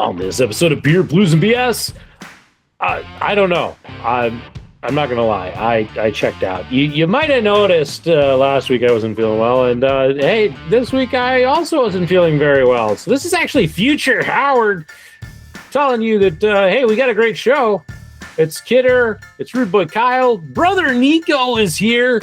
On this episode of Beer, Blues, and BS, I don't know. I'm not going to lie. I checked out. You might have noticed last week I wasn't feeling well. And hey, this week I also wasn't feeling very well. So this is actually future Howard telling you that, hey, we got a great show. It's Kidder. It's Rude Boy Kyle. Brother Nico is here.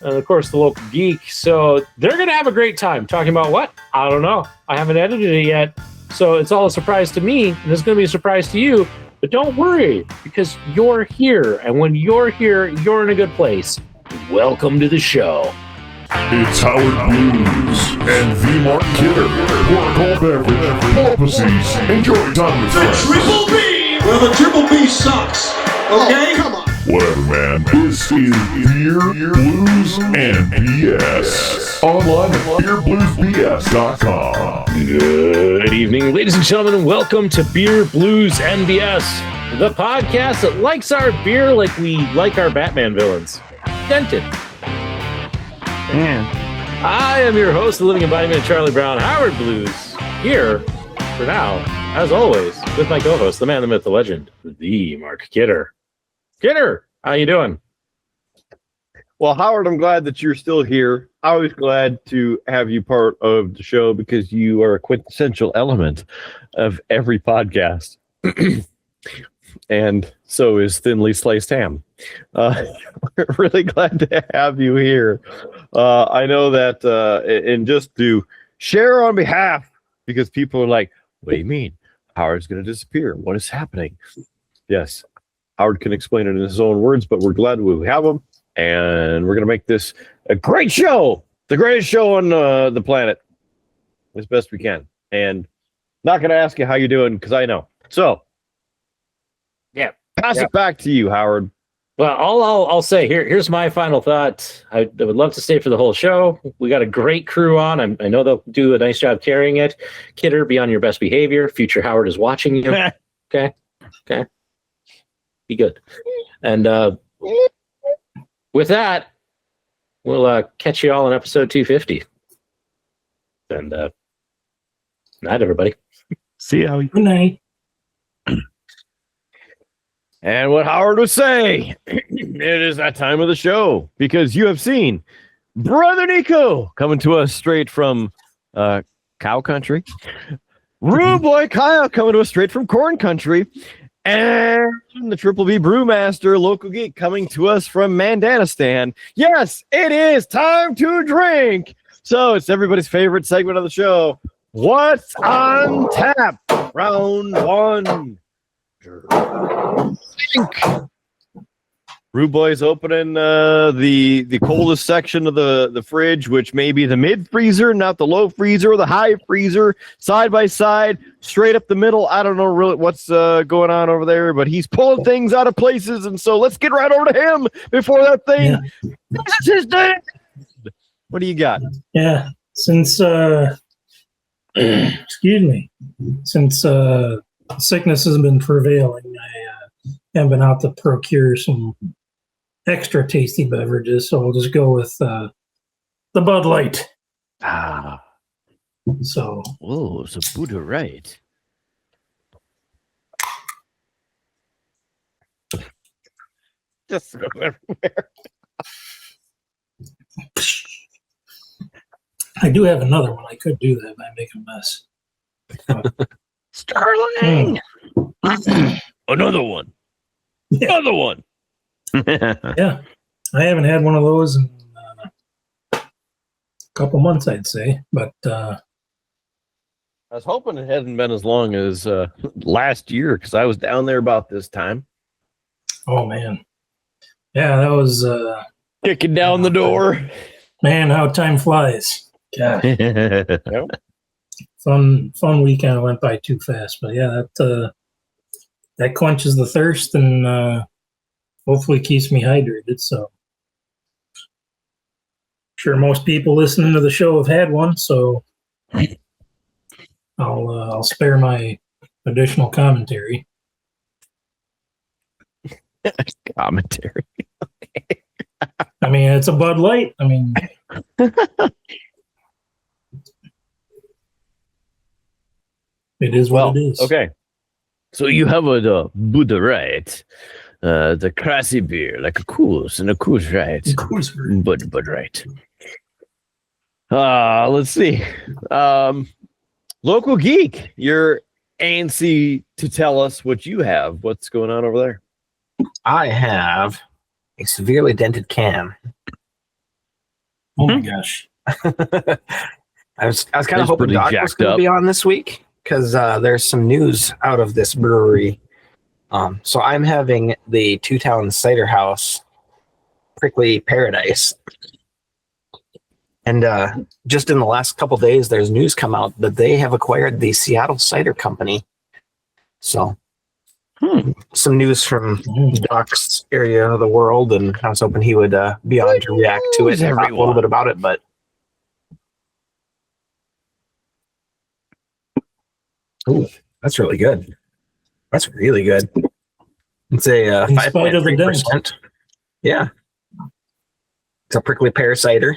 And of course, the local geek. So they're going to have a great time. Talking about what? I don't know. I haven't edited it yet. So it's all a surprise to me, and it's going to be a surprise to you. But don't worry, because you're here. And when you're here, you're in a good place. Welcome to the show. It's Howard Blues and V-Mark Kidder. Pour a cold beverage, pull up a seat, enjoy time with friends. The Triple B! Well, the Triple B sucks. Okay? Come on. Whatever, man. This is Beer, Blues, and BS. Online at beerbluesbs.com. Good evening, ladies and gentlemen, and welcome to Beer, Blues, and BS, the podcast that likes our beer like we like our Batman villains. Dented. Yeah. I am your host, the living embodiment of Charlie Brown, Howard Blues, here, for now, as always, with my co-host, the man, the myth, the legend, the Mark Kidder. Kidder, how you doing? Well, Howard, I'm glad that you're still here. Always glad to have you part of the show because you are a quintessential element of every podcast. And so is thinly sliced ham. We're really glad to have you here. I know that, and just to share on behalf, because people are like, what do you mean? Howard's going to disappear. What is happening? Yes, Howard can explain it in his own words, but we're glad we have him. And we're going to make this a great show, the greatest show on the planet, as best we can. And not going to ask you how you're doing because I know. So, yeah, pass it back to you, Howard. Well, I'll say here's my final thought. I would love to stay for the whole show. We got a great crew on. I know they'll do a nice job carrying it. Kidder, be on your best behavior. Future Howard is watching you. Okay, be good. And with that, we'll catch you all in episode 250. And night, everybody. See how you. Good night. And what Howard would say, it is that time of the show because you have seen Brother Nico coming to us straight from cow country, Rude Boy Kyle coming to us straight from corn country, and the Triple B Brewmaster, local geek, coming to us from Mandanistan. Yes, it is time to drink. So it's everybody's favorite segment of the show. What's on tap? Round one. Rude Boy's opening the coldest section of the fridge, which may be the mid freezer, not the low freezer or the high freezer, side by side, straight up the middle. I don't know really what's going on over there, but he's pulling things out of places, and so let's get right over to him before that thing. Yeah. What do you got? Yeah, since excuse me, since sickness has been prevailing, I have been out to procure some extra tasty beverages, so I'll just go with the Bud Light. So. Oh, so Buddha right. Just go everywhere. I do have another one. I could do that, but I make a mess. Starling! Another one. Yeah. Another one. Yeah. I haven't had one of those in a couple months, I'd say. But I was hoping it hadn't been as long as last year because I was down there about this time. Oh, man. Yeah, that was... kicking down the door. Man, how time flies. God. Yep. Fun weekend went by too fast, but yeah, that quenches the thirst and hopefully keeps me hydrated. So, sure, most people listening to the show have had one, so I'll spare my additional commentary. Commentary. Okay. I mean, it's a Bud Light. I mean. It is what it is. Okay. So you have the Buddha, right? The classy beer, like a Coors and a Coors, right? Bud, right. Let's see. Local geek, you're antsy to tell us what you have. What's going on over there? I have a severely dented can. Oh my gosh. I was kind It's of hoping pretty Doc was jacked going to up. be on this week because there's some news out of this brewery. So I'm having the Two Town Cider House Prickly Paradise. And just in the last couple days, there's news come out that they have acquired the Seattle Cider Company. So some news from Doc's area of the world, and I was hoping he would be on to react to it and talk a little bit about it. But ooh, that's really good. That's really good. It's a In spite of the dent. 5.3%. Yeah. It's a prickly pear cider.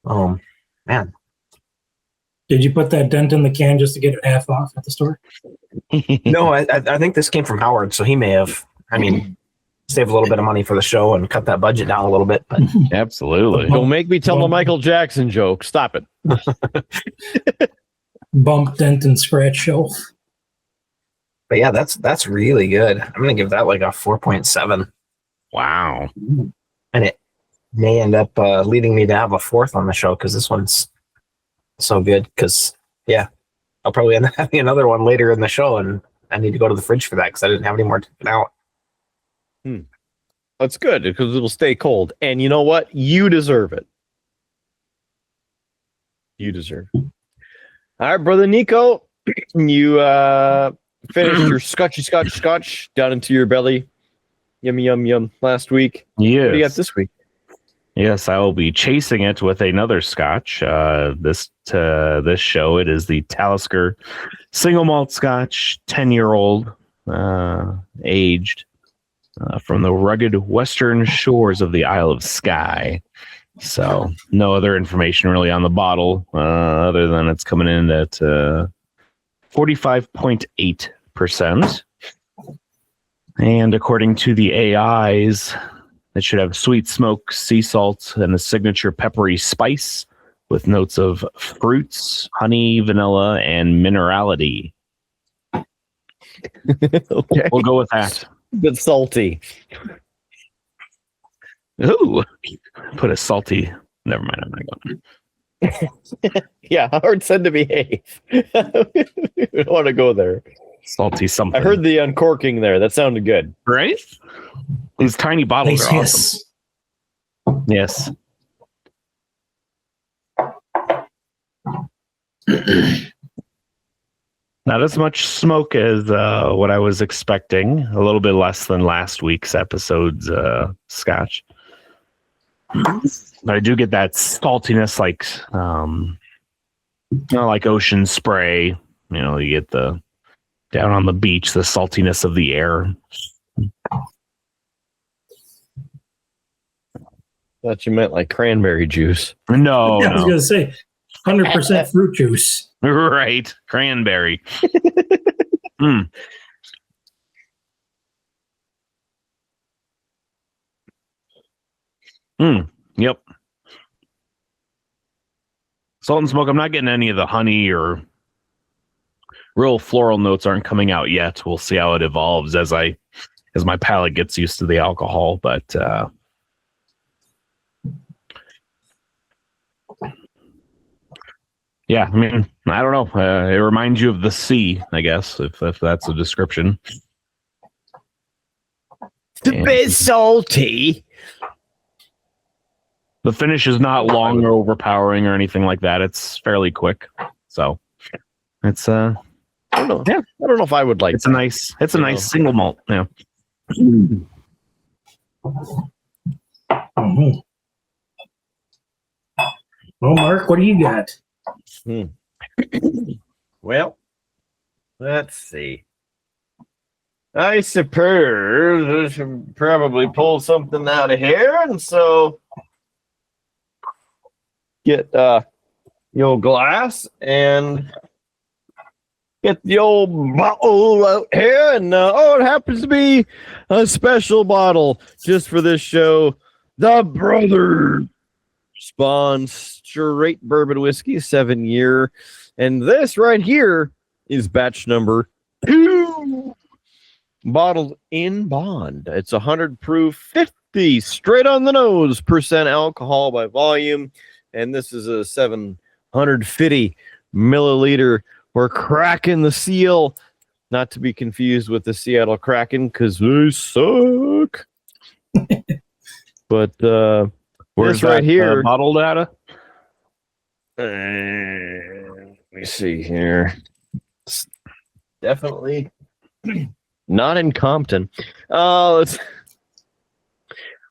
Oh, man. Did you put that dent in the can just to get it half off at the store? No, I think this came from Howard, so he may have, saved a little bit of money for the show and cut that budget down a little bit. But Absolutely. Don't make me tell a Michael Jackson joke. Stop it. Bump, dent, and scratch shelf. But yeah, that's really good. I'm gonna give that like a 4.7, Wow. and it may end up leading me to have a fourth on the show because this one's so good. Because I'll probably end up having another one later in the show, and I need to go to the fridge for that because I didn't have any more taken out. That's good because it'll stay cold. And you know what? You deserve it. You deserve it. All right, brother Nico, you finished your Scotch down into your belly. Yum, yum, yum. Last week. Yes. What do you got this week? Yes, I will be chasing it with another Scotch. This show, it is the Talisker single malt Scotch, 10-year-old, aged from the rugged western shores of the Isle of Skye. So no other information really on the bottle other than it's coming in at 45.8%. And according to the AIs, it should have sweet smoke, sea salt, and a signature peppery spice with notes of fruits, honey, vanilla, and minerality. Okay. We'll go with that. Bit salty. Ooh, put a salty. Never mind. I'm not going. Yeah, Howard said to behave. We don't want to go there. Salty something. I heard the uncorking there. That sounded good. Right? These tiny bottles are awesome. Yes. Not as much smoke as what I was expecting. A little bit less than last week's episode's Scotch. But I do get that saltiness, like ocean spray. You get the down on the beach, the saltiness of the air. Thought you meant like cranberry juice. No, I was no. going to say 100% fruit juice. Right, cranberry. Yep. Salt and smoke. I'm not getting any of the honey or real floral notes aren't coming out yet. We'll see how it evolves as my palate gets used to the alcohol. But yeah, I mean, I don't know. It reminds you of the sea, I guess, if that's a description. It's a bit salty. The finish is not long or overpowering or anything like that. It's fairly quick. So it's I don't know. Yeah. I don't know if I would like it's a nice single malt. Yeah. Mhm. Well, Mark, what do you got? Well, let's see. I suppose I should probably pull something out of here, and so get the old glass and Get the old bottle out here, and it happens to be a special bottle just for this show. The Brothers Spawn Straight Bourbon Whiskey, 7-year. And this right here is batch number 2, bottled in bond. It's 100 proof, 50 straight on the nose % alcohol by volume. And this is a 750 milliliter. We're cracking the seal, not to be confused with the Seattle Kraken, because they suck. But Where's right here bottled at? let me see here. It's definitely not in Compton.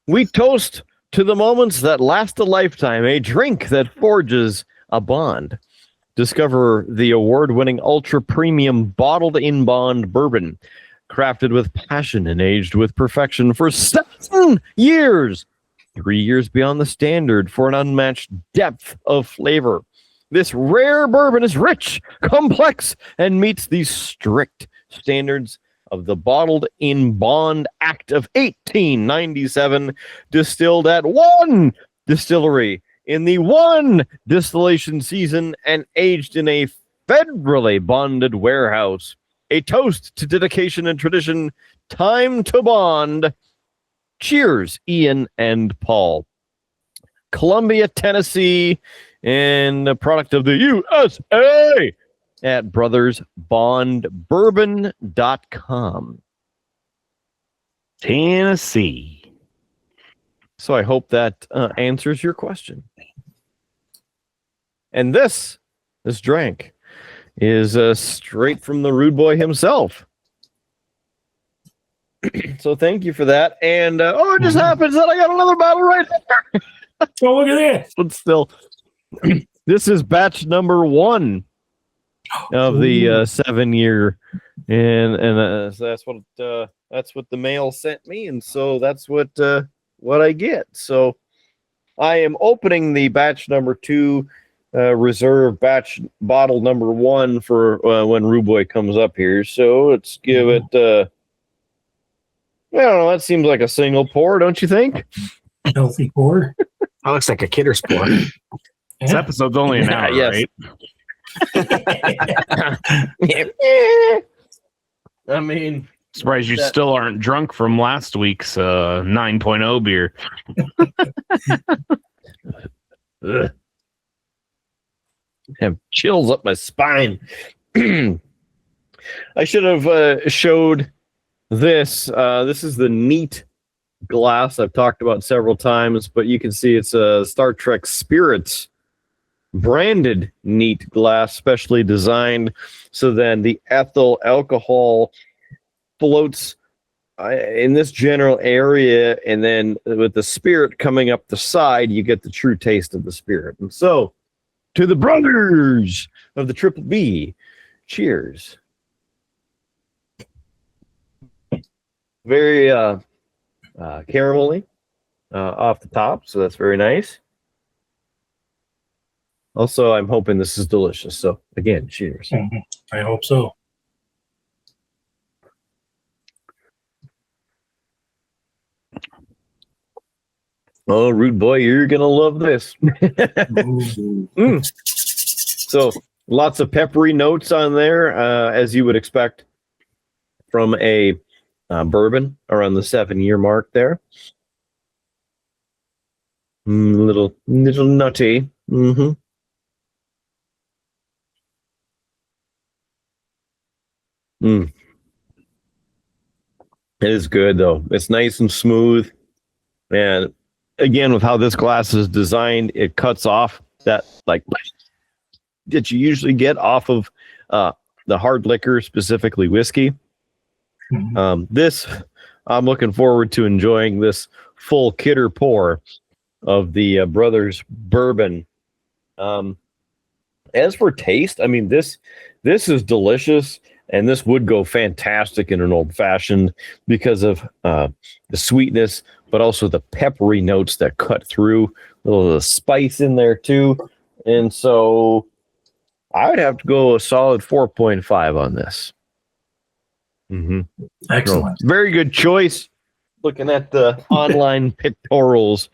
We toast to the moments that last a lifetime, a drink that forges a bond. Discover the award-winning ultra-premium bottled-in-bond bourbon, crafted with passion and aged with perfection for 7 years. 3 years beyond the standard for an unmatched depth of flavor. This rare bourbon is rich, complex, and meets the strict standards of the Bottled-in-Bond Act of 1897, distilled at one distillery in the one distillation season and aged in a federally bonded warehouse. A toast to dedication and tradition. Time to bond. Cheers, Ian and Paul. Columbia, Tennessee, and a product of the USA at brothersbondbourbon.com. Tennessee. So I hope that answers your question. And this drink is straight from the Rude Boy himself. So thank you for that. And it just happens that I got another bottle right there. Oh, look at this. But still, this is batch number 1 of the 7-year, and so that's what the mail sent me, and so that's what I get. So I am opening the batch number 2 reserve batch bottle number 1 for when Rude Boy comes up here. So let's give it. I don't know. That seems like a single pour, don't you think? Healthy pour. That looks like a kidder's pour. This episode's only an hour, Yes. right? I mean, Surprised you still aren't drunk from last week's 9.0 beer. ugh. Have chills up my spine. I should have showed this. This is the neat glass I've talked about several times, but you can see it's a Star Trek Spirits branded neat glass, specially designed so then the ethyl alcohol floats in this general area, and then with the spirit coming up the side, you get the true taste of the spirit. And so, to the brothers of the Triple B, cheers. Very caramelly off the top, so that's very nice. Also, I'm hoping this is delicious. So, again, cheers. I hope so. Oh, Rude Boy, you're going to love this. So, lots of peppery notes on there, as you would expect from a bourbon around the 7-year mark there. Little nutty. Mm-hmm. It is good, though. It's nice and smooth. And again, with how this glass is designed, it cuts off that that you usually get off of the hard liquor, specifically whiskey. This, I'm looking forward to enjoying this full kidder pour of the Brothers Bourbon. As for taste, I mean, this is delicious, and this would go fantastic in an old fashioned because of the sweetness, but also the peppery notes that cut through, a little of the spice in there too. And so I would have to go a solid 4.5 on this. Mm-hmm. Excellent. Very good choice. Looking at the online pictorials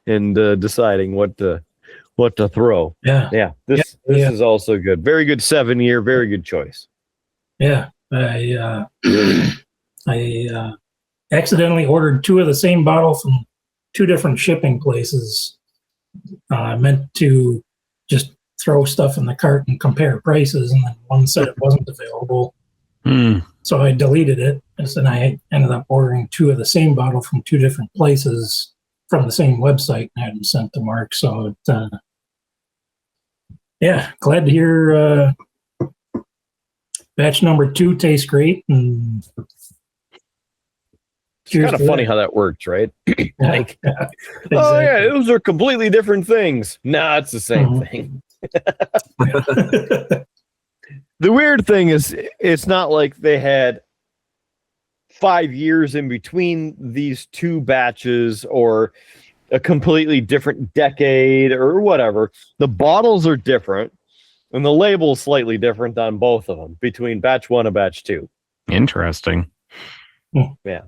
and deciding what to throw. Yeah. This is also good. Very good 7-year. Very good choice. Yeah. I accidentally ordered 2 of the same bottle from 2 different shipping places. I meant to just throw stuff in the cart and compare prices, and then one said it wasn't available. So I deleted it, and then I ended up ordering 2 of the same bottle from 2 different places from the same website and had them sent to Mark. So, glad to hear batch number 2 tastes great. And it's kind of funny how that works, right? Like, exactly. oh yeah, those are completely different things. Nah, it's the same thing. The weird thing is, it's not like they had 5 years in between these 2 batches or a completely different decade or whatever. The bottles are different and the label is slightly different on both of them between batch 1 and batch 2. Interesting. Yeah.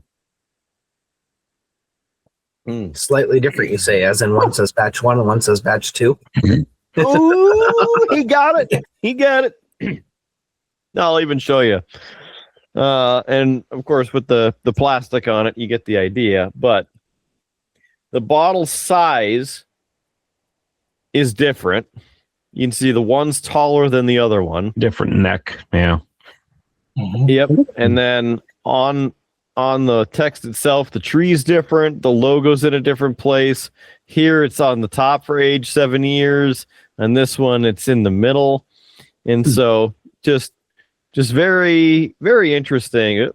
Slightly different, you say, as in one says batch 1 and one says batch 2. Oh, he got it. He got it. I'll even show you. And of course, with the plastic on it, you get the idea. But the bottle size is different. You can see the one's taller than the other one. Different neck. Yeah. Yep. And then on the text itself, the tree's different. The logo's in a different place. Here, it's on the top for age 7 years, and this one, it's in the middle. And so, just very, very interesting.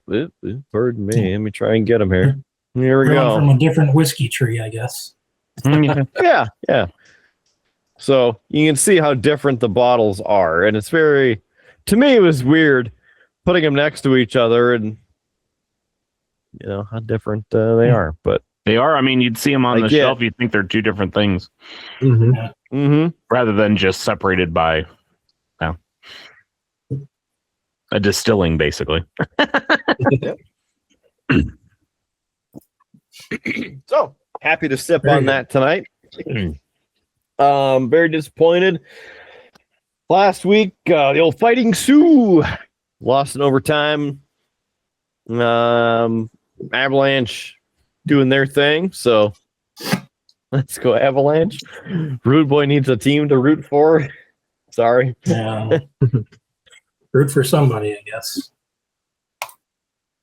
Pardon me. Let me try and get them here. Here we go. From a different whiskey tree, I guess. Yeah. So you can see how different the bottles are, and it's very. To me, it was weird putting them next to each other, and how different they are. But they are. I mean, you'd see them on the shelf. You'd think they're 2 different things, rather than just separated by a distilling, basically. So happy to sip on that tonight. Very disappointed. Last week, the old Fighting Sioux lost in overtime. Avalanche doing their thing, so let's go Avalanche. Rude Boy needs a team to root for. Sorry. Root for somebody, I guess.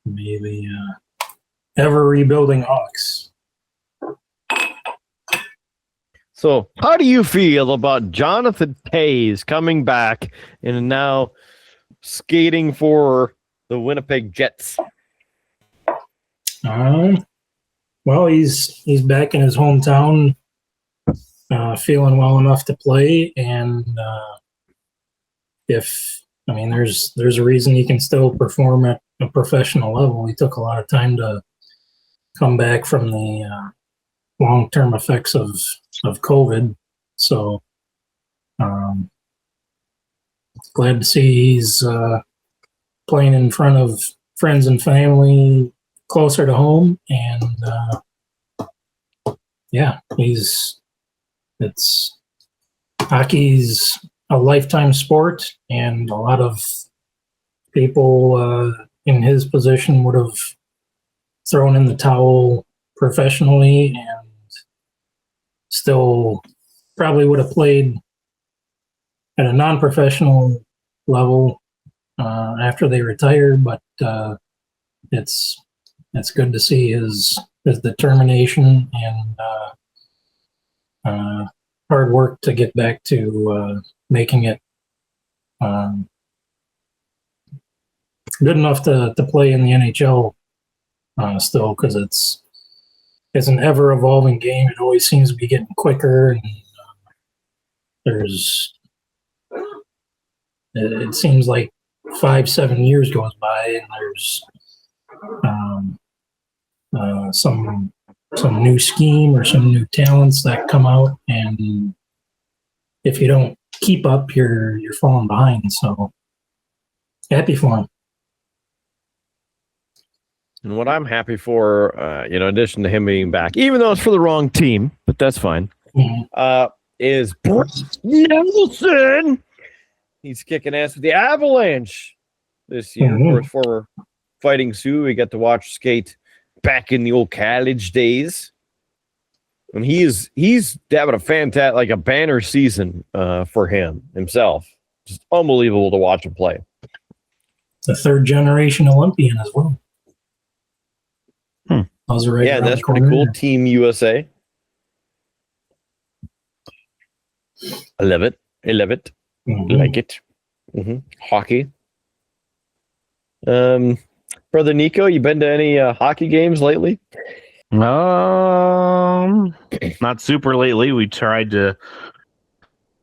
Maybe ever rebuilding Hawks. So, how do you feel about Jonathan Toews coming back and now skating for the Winnipeg Jets? Well, he's back in his hometown, feeling well enough to play, and there's a reason he can still perform at a professional level. He took a lot of time to come back from the long-term effects of COVID, so glad to see he's playing in front of friends and family closer to home, and hockey's a lifetime sport, and a lot of people in his position would have thrown in the towel professionally and still probably would have played at a non-professional level after they retired, but it's good to see his determination and hard work to get back to making it good enough to play in the NHL still, because it's an ever evolving game. It always seems to be getting quicker, and it seems like 5-7 years goes by, and there's some new scheme or some new talents that come out, and if you don't keep up, you're falling behind. So happy for him. And what I'm happy for, in addition to him being back, even though it's for the wrong team, but that's fine, is Brett Nelson. He's kicking ass with the Avalanche this year. Of course, former Fighting Sioux. We got to watch skate back in the old college days. And he's having a fantastic, like a banner season for himself. Just unbelievable to watch him play. The third generation Olympian as well. Right, yeah, that's pretty cool. Team USA. I love it. Like it. Hockey. Brother Nico, you been to any hockey games lately? Not super lately. We tried to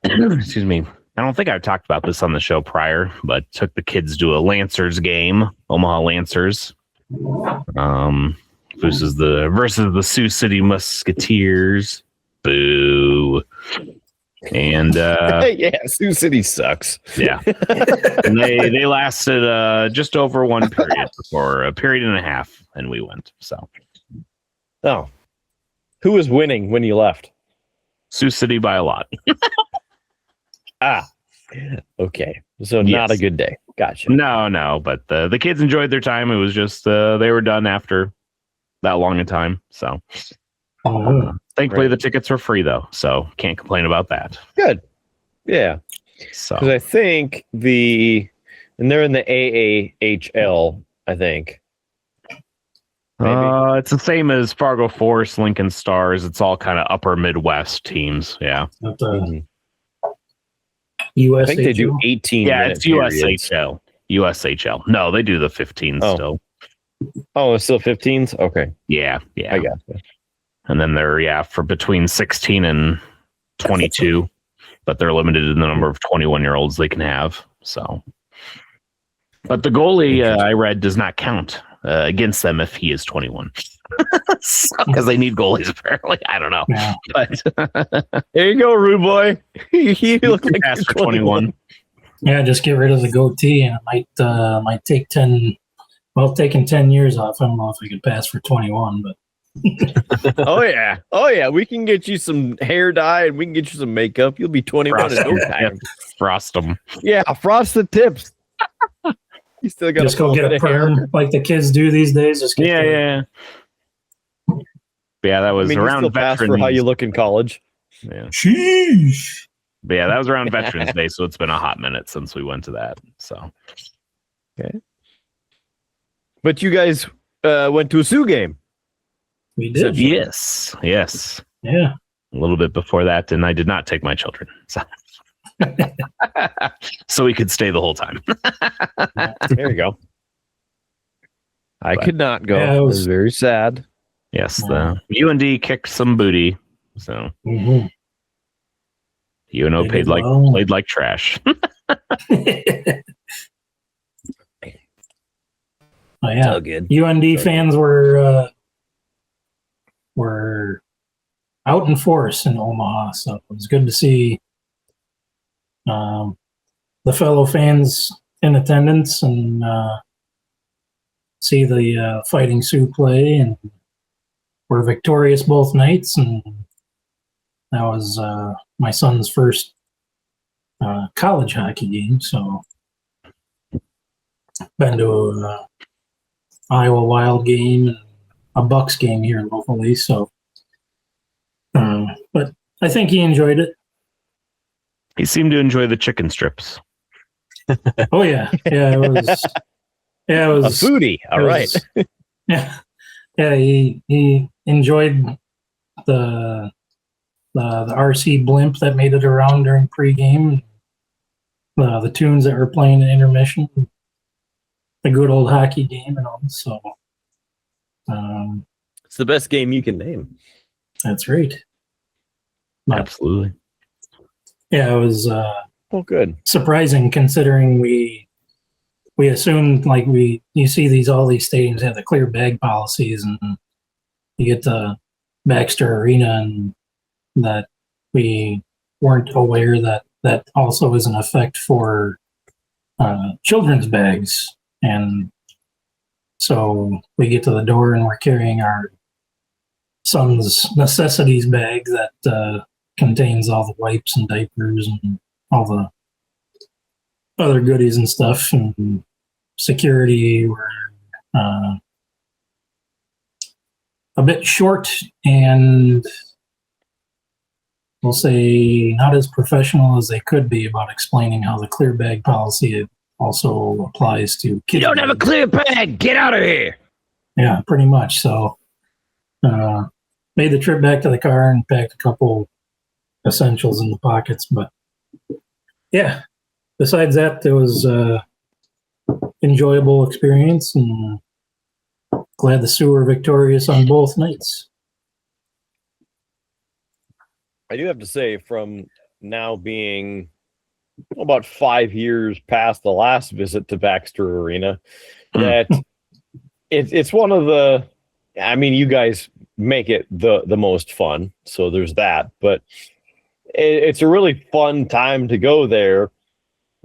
excuse me. I don't think I've talked about this on the show prior, but took the kids to a Lancers game, Omaha Lancers. Versus the Sioux City Musketeers. Boo. And Sioux City sucks. Yeah. And they lasted just over one period before a period and a half, and we went. So who was winning when you left? Sioux City by a lot. Okay. So not a good day. Gotcha. No, but the kids enjoyed their time. It was just they were done after that long a time. So thankfully the tickets were free though, so can't complain about that. Good. Yeah. So because I think they're in the AAHL, I think. Maybe. It's the same as Fargo Forest, Lincoln Stars. It's all kind of upper Midwest teams. Yeah. USHL? I think they do 18. Yeah, it's USHL. USHL. No, they do the 15s still. Oh, it's still 15s? Okay. Yeah. I got you. And then they're, for between 16 and 22, but they're limited in the number of 21-year-olds they can have. So, but the goalie, I read, does not count against them if he is 21. Because they need goalies, apparently. I don't know. Yeah. But there you go, rude boy. You look like pass for 21. Yeah, just get rid of the goatee, and it might take 10. Well, taking 10 years off, I don't know if I could pass for 21, but. Oh yeah. We can get you some hair dye and we can get you some makeup. You'll be 21 in no time. Frost them. Yeah, frost the tips. You still got just go get a perm like the kids do these days. Just Yeah, that was around you still pass for how you look in college. Yeah. Sheesh. But yeah, that was around Veterans Day, so it's been a hot minute since we went to that. So okay. But you guys went to a Sioux game. We did. Yes. Yeah. A little bit before that, and I did not take my children. So we could stay the whole time. There you go. I could not go. Yeah, it was very sad. Yes, the UND kicked some booty. So UNO played like trash. Oh yeah, so good. UND fans were out in force in Omaha, so it was good to see the fellow fans in attendance and see the Fighting Sioux play, and were victorious both nights. And that was my son's first college hockey game, so been to a Iowa Wild game and a Bucks game here locally. So, but I think he enjoyed it. He seemed to enjoy the chicken strips. Oh yeah, it was. Yeah, it was a foodie. All right. Yeah, he enjoyed the RC blimp that made it around during pregame. The tunes that were playing in intermission. The good old hockey game and all. So, it's the best game you can name. That's right. But, absolutely. Yeah, it was good. Surprising considering we assumed you see all these stadiums have the clear bag policies, and you get to Baxter Arena, and that we weren't aware that that also is in effect for children's bags. And so we get to the door and we're carrying our son's necessities bag that contains all the wipes and diapers and all the other goodies and stuff. And security were a bit short and we'll say not as professional as they could be about explaining how the clear bag policy also applies to kids. You don't have a clear bag. Get out of here. Yeah, pretty much. So made the trip back to the car and packed a couple essentials in the pockets. But yeah, besides that, it was enjoyable experience and glad the Sioux were victorious on both nights. I do have to say, from now being about 5 years past the last visit to Baxter Arena, that it's one of the, I mean, you guys make it the most fun, so there's that, but it's a really fun time to go there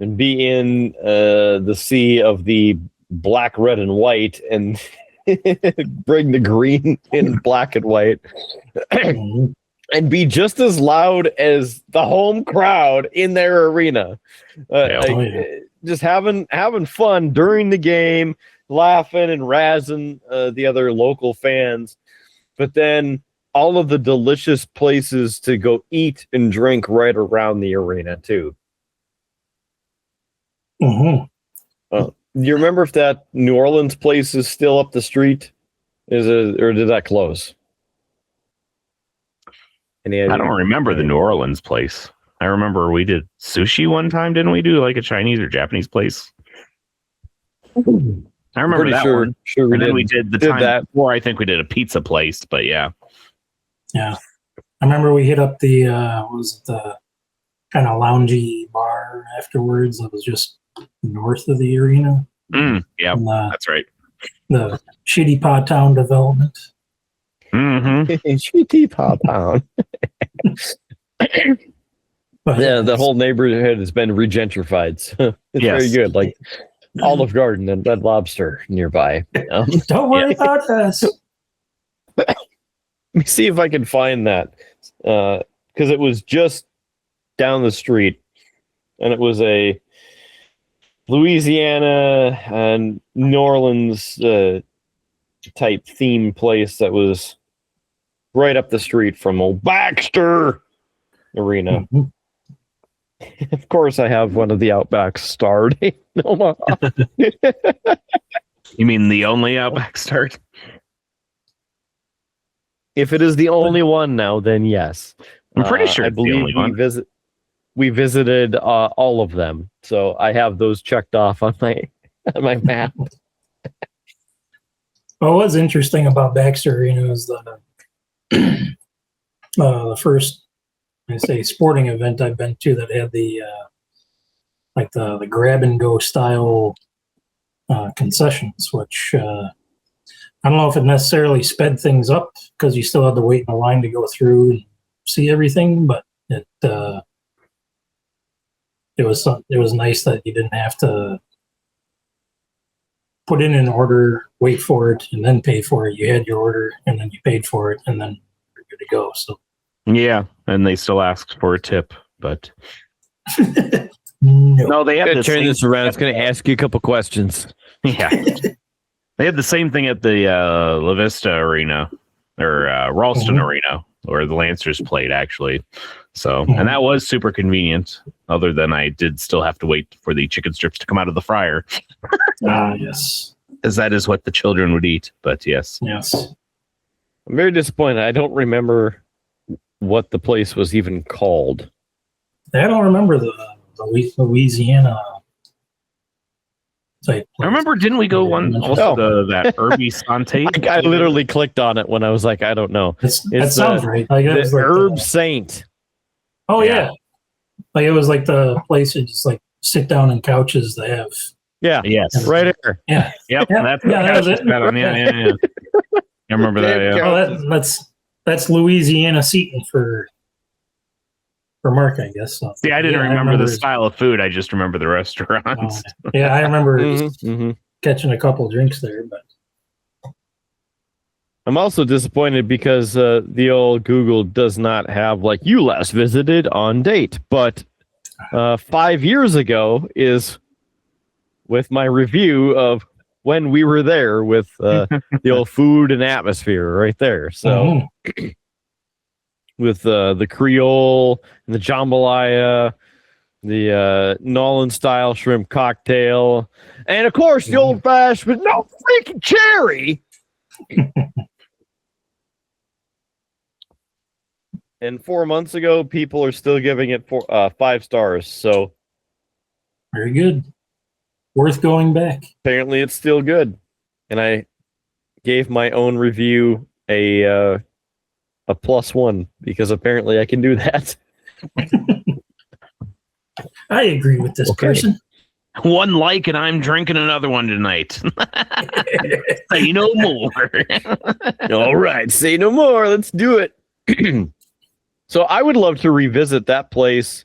and be in the sea of the black, red, and white and bring the green in black and white and be just as loud as the home crowd in their arena. Just having fun during the game, laughing and razzing the other local fans, but then all of the delicious places to go eat and drink right around the arena too. Do you remember if that New Orleans place is still up the street? Or did that close? I don't remember the New Orleans place. I remember we did sushi one time, didn't we? Do like a Chinese or Japanese place? I remember Pretty that sure, one. Sure, we And did. then we did the time that. before. I think we did a pizza place, but yeah. Yeah. I remember we hit up the was it the kind of loungy bar afterwards that was just north of the arena. Yeah, that's right. The Shitty Pot Town development. GT Pop Pound. But Yeah, the whole neighborhood has been regentrified. So it's Yes. very good. Like Olive Garden and Red Lobster nearby. don't worry about us. Let me see if I can find that. Because it was just down the street. And it was a Louisiana and New Orleans type theme place that was right up the street from old Baxter Arena. Of course, I have one of the Outbacks starred. No, You mean the only Outback start? if it is the only one now, then yes. I'm pretty sure I it's the believe only one. we visited all of them, so I have those checked off on my map. What was interesting about Baxter Arena is the first, I say, sporting event I've been to that had the like the grab and go style concessions, which I don't know if it necessarily sped things up because you still had to wait in a line to go through and see everything, but it was nice that you didn't have to put in an order, wait for it, and then pay for it. You had your order, and then you paid for it, and then you're good to go. So Yeah, and they still ask for a tip, but no. no, they have I'm the gonna turn same, this around. It's going to ask you a couple questions. Yeah, they had the same thing at the La Vista Arena or Ralston Arena, where the Lancers played actually. So, and that was super convenient. Other than I did still have to wait for the chicken strips to come out of the fryer, Yes. as that is what the children would eat. But yes, Yes. I'm very disappointed. I don't remember what the place was even called. I don't remember the Louisiana type I remember. Didn't we go one also that Herbie Sante? I literally clicked on it when I was like, I don't know. That sounds right. Like, it The was like Herb Saint. oh Yeah. yeah. Like it was like the place that just like sit down in couches they have. Yeah, Yes. right here. Yeah. Yep. Yeah, That's yeah, that was it. Yeah. I remember that. Yeah. Oh, that's Louisiana seating for for Mark, I guess. So, See, I didn't yeah, remember the his- style of food. I just remember the restaurants. Yeah, I remember Mm-hmm. catching a couple drinks there, but I'm also disappointed because the old Google does not have like you last visited on date, but 5 years ago is with my review of when we were there with the old food and atmosphere right there. So with the Creole and the jambalaya, the Nolan style shrimp cocktail, and of course the old fashioned with no freaking cherry. And 4 months ago, people are still giving it 5 stars. So very good. Worth going back. apparently, it's still good. And I gave my own review a +1 because apparently I can do that. I agree with this Okay. person. One like, and I'm drinking another one tonight. Say no more. All right, say no more. Let's do it. So I would love to revisit that place.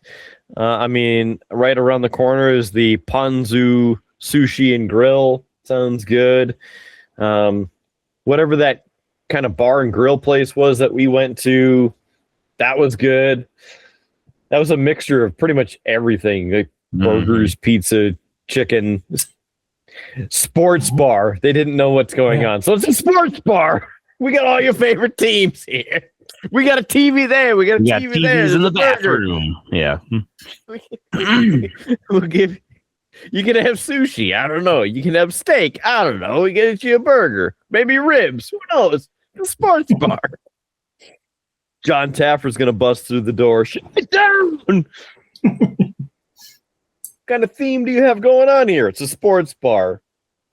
I mean, right around the corner is the Ponzu Sushi and Grill. Sounds good. Whatever that kind of bar and grill place was that we went to, that was good. That was a mixture of pretty much everything. Like burgers, pizza, chicken, sports bar. They didn't know what's going on. So it's a sports bar. We got all your favorite teams here. We got a TV there. We got a We got TV there. TVs in the There's a burger. bathroom. Yeah. We'll give you can have sushi. I don't know. You can have steak. I don't know. We get you a burger. Maybe ribs. Who knows? The sports bar. John Taffer's gonna bust through the door. Shut it down. What kind of theme do you have going on here? It's a sports bar.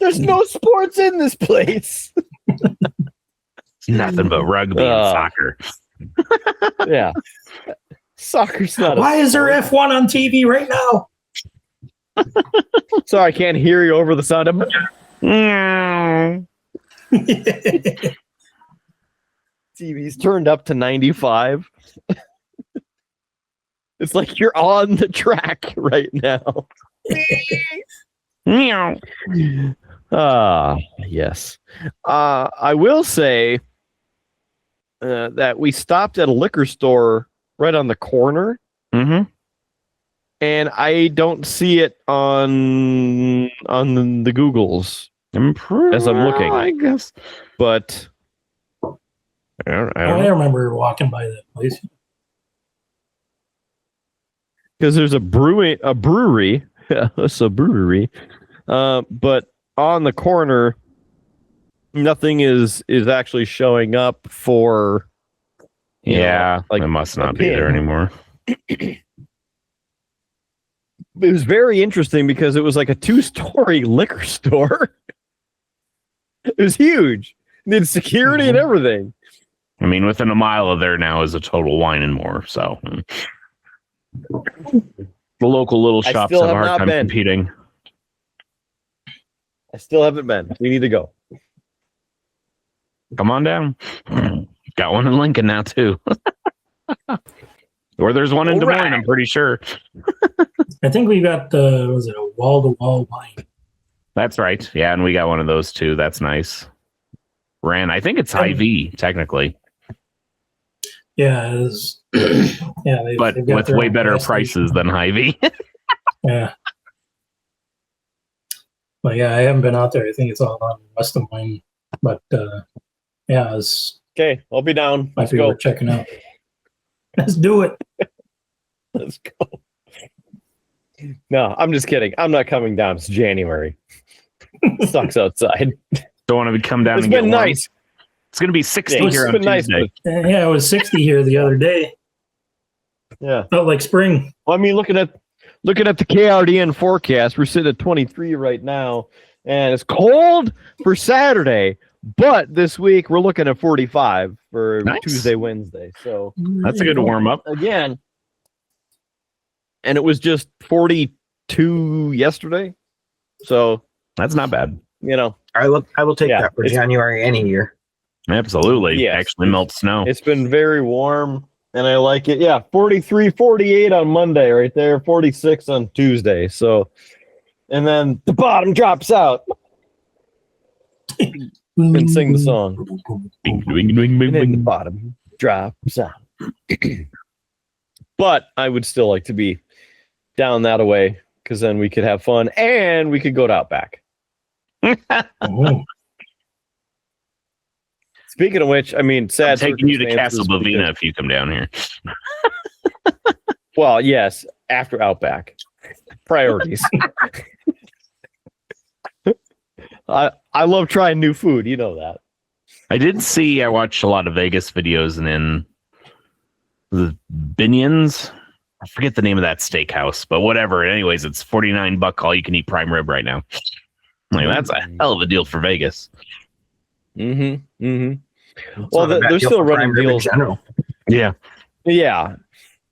There's no sports in this place. It's nothing but rugby and soccer. Yeah. Soccer's not. Why is there F1 on TV right now? Sorry, I can't hear you over the sound of. TV's turned up to 95. It's like you're on the track right now. Yes. I will say that we stopped at a liquor store right on the corner, Mm-hmm. and I don't see it on the Googles as I'm looking. I guess. But I don't I know. remember walking by that place. Because there's a brewery. It's a brewery. But on the corner, nothing is actually showing up for. Yeah, like it must not a be there pin. anymore. It was very interesting because it was like a 2-story liquor store. It was huge. It had security and everything. I mean, within a mile of there now is a Total Wine and More. So the local little I shops still have a have hard not time been. competing. I still haven't been. We need to go. Come on down. Got one in Lincoln now too. Or there's one in Des Moines, I'm pretty sure. I think we got was it a wall-to-wall wine? That's right. Yeah, and we got one of those too. That's nice. I think it's Hy-Vee, technically. Yeah, it is. Yeah, But they've got with their way own better gas station. prices than Hy-Vee. Yeah. But yeah, I haven't been out there. I think it's all on West Des Moines. But yeah, it's Okay, I'll be down. might Let's be go. worth checking out. Let's do it. Let's go. No, I'm just kidding. I'm not coming down. It's January. It sucks outside. Don't want to come down It's and get been warm. nice. It's going to be 60 Yeah, here it's on been nice. Tuesday. But, Yeah, it was 60 here the other day. yeah. Felt like spring. Well, I mean, looking at the KRDN forecast, we're sitting at 23 right now, and it's cold for Saturday. But this week we're looking at 45 for Nice. Tuesday, Wednesday. So That's a good warm up. again, and it was just 42 yesterday. So That's not bad. I will take Yeah, that for it's- January any year. Absolutely. Yes. Actually melt snow. it's been very warm, And I like it. Yeah, 43, 48 on Monday right there, 46 on Tuesday. So, and then the bottom drops out. And sing the song. Bing, bing, bing, And bing, then the bing. bottom drops out. But I would still like to be down that away because then we could have fun and we could go to Outback. Oh. Speaking of which, I mean, I'm sad taking you to Castle circumstances Bovina because- if you come down here. Well, yes, after Outback. Priorities. I love trying new food. You know that. I watched a lot of Vegas videos, and then the Binions. I forget the name of that steakhouse, but whatever. Anyways, it's $49 all you can eat prime rib right now. Like, that's a hell of a deal for Vegas. Mm-hmm. Mm-hmm. It's Well, not a bad they're deal still for running prime rib in deals. general. Yeah. Yeah.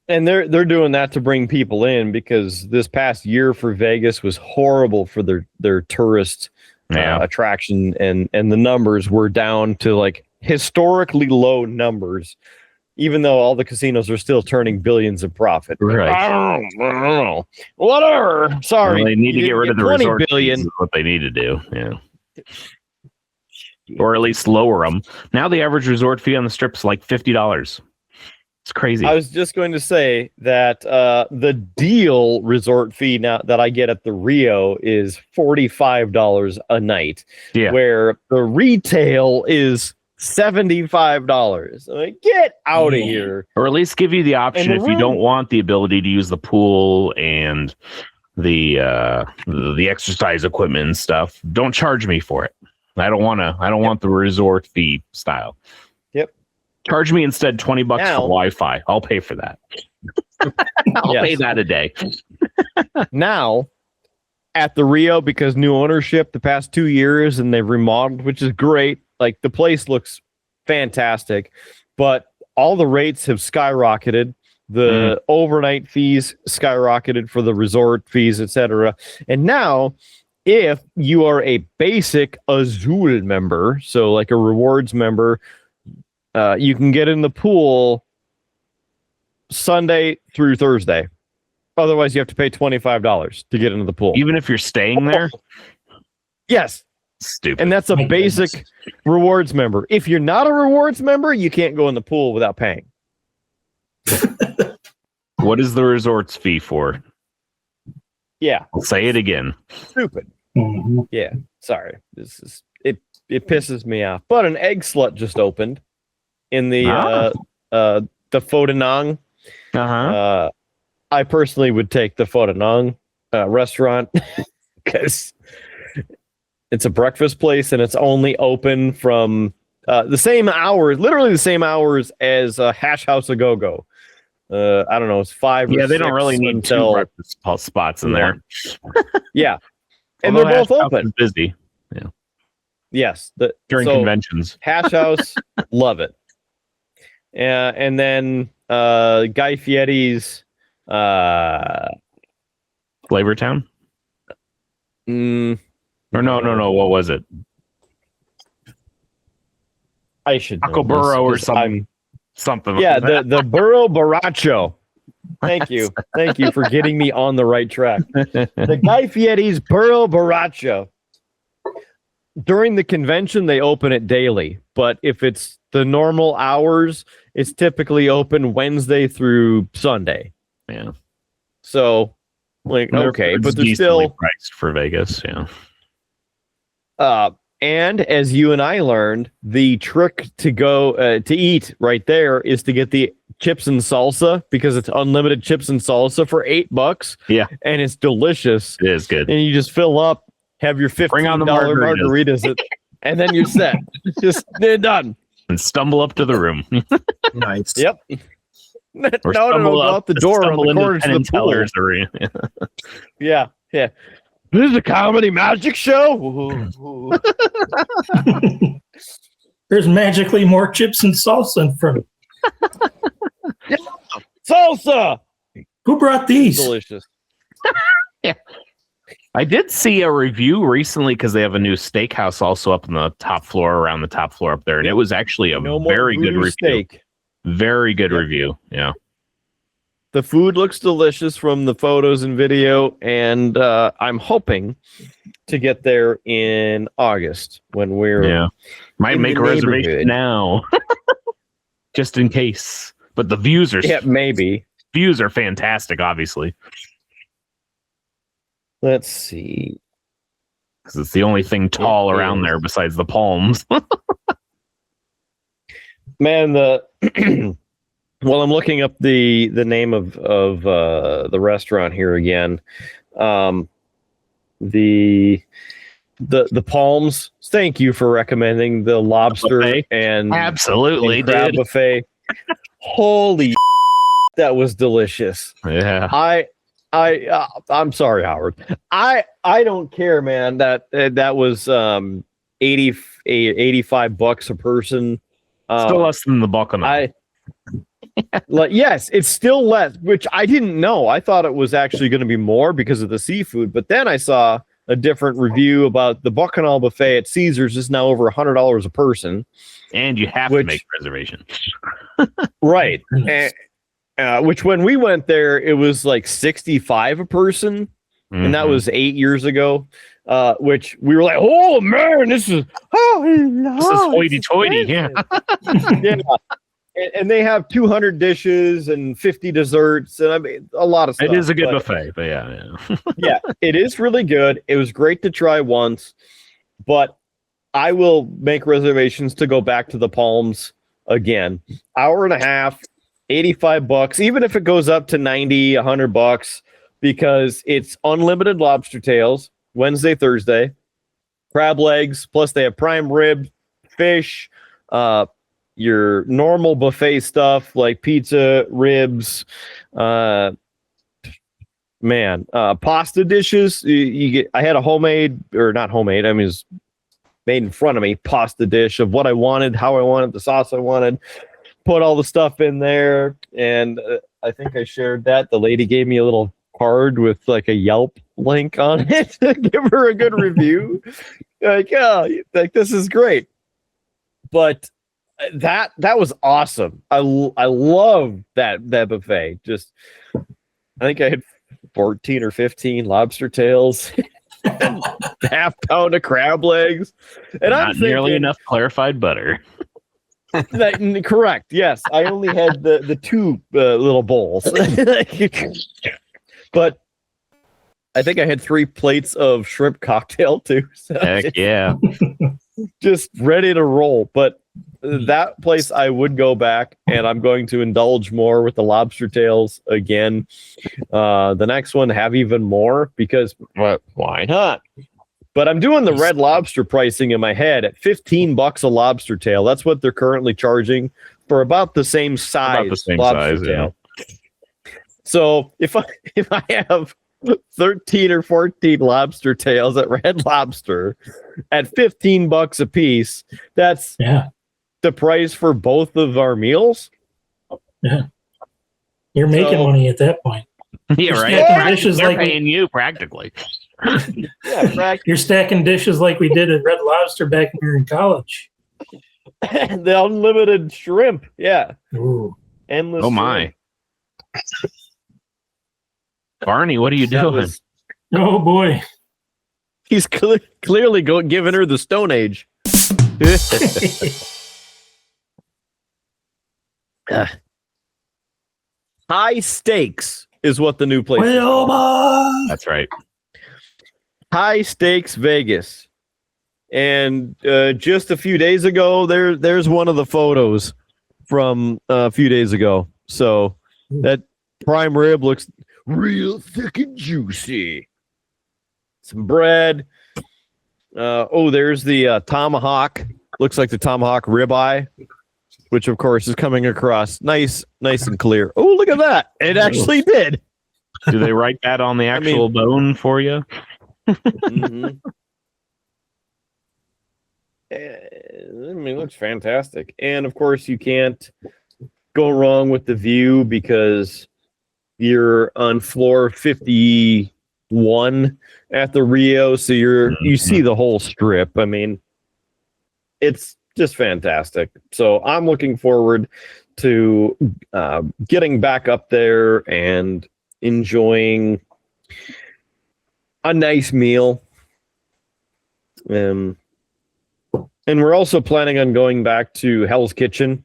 And they're doing that to bring people in because this past year for Vegas was horrible for their tourist attraction, and the numbers were down to like historically low numbers, even though all the casinos are still turning billions of profit. Right. I don't know. Whatever. Sorry. Well, they need to You get rid of the 20 resort billion. fees is what they need to do. Yeah. Or at least lower them. Now the average resort fee on the strip is like $50. It's crazy. I was just going to say that the deal resort fee now that I get at the Rio is $45 a night, Yeah. where the retail is $75. Like, get out of here. Or at least give you the option And the if you don't room- want the ability to use the pool and the exercise equipment and stuff. Don't charge me for it. I don't want the resort fee style. Yep. Charge me instead $20 Now- for Wi-Fi. I'll pay for that. I'll Yes. pay that a day. Now, at the Rio, because new ownership the past 2 years and they've remodeled, which is great. Like, the place looks fantastic, but all the rates have skyrocketed. The overnight fees skyrocketed for the resort fees, etc. And now, if you are a basic Azul member, so like a rewards member, you can get in the pool Sunday through Thursday. Otherwise, you have to pay $25 to get into the pool. Even if you're staying there, Yes. stupid. And that's a My basic goodness. rewards member. If you're not a rewards member, you can't go in the pool without paying. What is the resort's fee for? Yeah. I'll say it again. Stupid. Mhm. Yeah. Sorry. This is it pisses me off. But an egg slut just opened in the Pho Da Nang. Uh-huh. I personally would take the Pho Da Nang restaurant because it's a breakfast place and it's only open from the same hours, literally the same hours as Hash House A Go Go. I don't know, it's 5 or Yeah, they don't 6 really need until, two breakfast spots in there. Yeah. And Although they're both Hash House open. is busy Yes. during So, conventions. Hash House, love it. And then Guy Fieri's Flavortown? Or no. What was it? I should know Taco this, Burro or 'cause something. Something. Yeah, like the Burro Borracho. Thank you. Thank you for getting me on the right track. The Guy Fieri's Burro Borracho. During the convention, they open it daily, but if it's the normal hours, it's typically open Wednesday through Sunday. Yeah. So, like, okay, but they're decently still priced for Vegas. Yeah. and as you and I learned, the trick to go to eat right there is to get the chips and salsa because it's unlimited chips and salsa for $8. Yeah. And it's delicious. It is good. And you just fill up, have your $15 Bring on the margaritas, and then you're set. They're done. And stumble up to the room. Nice. Yep. No, Or go stumble out the door on stumble the into corner to Penn the and pool. Teller's arena. Yeah. This is a comedy magic show. There's magically more chips and salsa in front of Salsa. Who brought these? Delicious. I did see a review recently because they have a new steakhouse also up on the top floor, around the top floor up there, and it was actually a No more very good voodoo review. steak. Very good review. Yeah. The food looks delicious from the photos and video, and I'm hoping to get there in August when we're might in make the a reservation neighborhood. now, just in case. But the views are maybe. Views are fantastic, obviously, Let's see. because it's the only thing tall around there besides the palms. Man, well, I'm looking up the name of the restaurant here again. The Palms. Thank you for recommending the lobster Buffet? and Absolutely, and crab dude. buffet. Holy, that was delicious. Yeah. I'm sorry, Howard. I don't care, man. That was $85 a person. Still less than the Bacchanal. Yes, it's still less, which I didn't know. I thought it was actually going to be more because of the seafood, but then I saw a different review about the Bacchanal buffet at Caesars is now over $100 a person, and you have to make reservations. right? Which when we went there, it was like $65 a person, and that was 8 years ago. Which we were like, oh man, this is hoity-toity, yeah. Yeah. And they have 200 dishes and 50 desserts, and I mean a lot of stuff. It is a good buffet, but yeah. Yeah, it is really good. It was great to try once, but I will make reservations to go back to the Palms again. Hour and a half, $85, even if it goes up to $90, $100, because it's unlimited lobster tails, Wednesday, Thursday, crab legs, plus they have prime rib, fish, your normal buffet stuff like pizza, ribs, pasta dishes. You get. I had a homemade, or not homemade. I mean, it's made in front of me. Pasta dish of what I wanted, how I wanted, the sauce I wanted. Put all the stuff in there, and I think I shared that. The lady gave me a little card with like a Yelp link on it to give her a good review. Like, this is great. But that was awesome. I love that buffet. Just, I think I had 14 or 15 lobster tails, half pound of crab legs, and not nearly enough clarified butter. Correct. Yes, I only had the two little bowls, but I think I had 3 plates of shrimp cocktail too. So Heck yeah. just ready to roll. But that place I would go back, and I'm going to indulge more with the lobster tails again. The next one have even more because why not? But I'm doing the Red Lobster pricing in my head at $15 a lobster tail. That's what they're currently charging for about the same size lobster tail. Yeah. So if I have 13 or 14 lobster tails at Red Lobster at $15 a piece, that's the price for both of our meals. Yeah, you're making money at that point. Yeah, right. They're paying you practically. You're stacking dishes like we did at Red Lobster back when we were in college. The unlimited shrimp. Yeah. Ooh. Endless. Oh my. Barney, what are you doing? Oh boy. He's clearly giving her the Stone Age. High stakes is what the new place is. That's right. High Stakes Vegas. And just a few days ago, there's one of the photos from a few days ago. So that prime rib looks real thick and juicy. Some bread. There's the tomahawk. Looks like the tomahawk ribeye, which of course is coming across nice and clear. Oh, look at that. It actually did. Do they write that on the actual bone for you? Mm-hmm. It looks fantastic. And of course, you can't go wrong with the view because you're on floor 51 at the Rio, so you see the whole strip. I mean, it's just fantastic. So I'm looking forward to getting back up there and enjoying a nice meal. And we're also planning on going back to Hell's Kitchen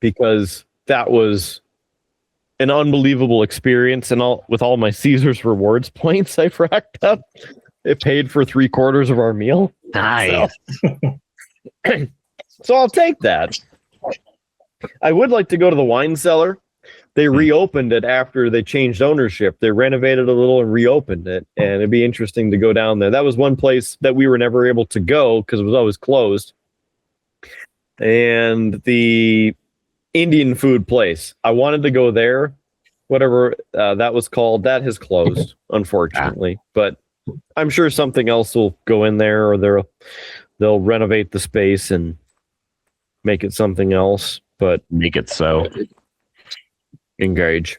because that was an unbelievable experience. And with all my Caesar's Rewards points I racked up, it paid for 3/4 of our meal. Nice. So I'll take that. I would like to go to the wine cellar. They reopened it after they changed ownership. They renovated a little and reopened it, and it'd be interesting to go down there. That was one place that we were never able to go because it was always closed. And the Indian food place, I wanted to go there. Whatever that was called, that has closed, unfortunately. But I'm sure something else will go in there, or they'll renovate the space and make it something else. But Make it so. engage.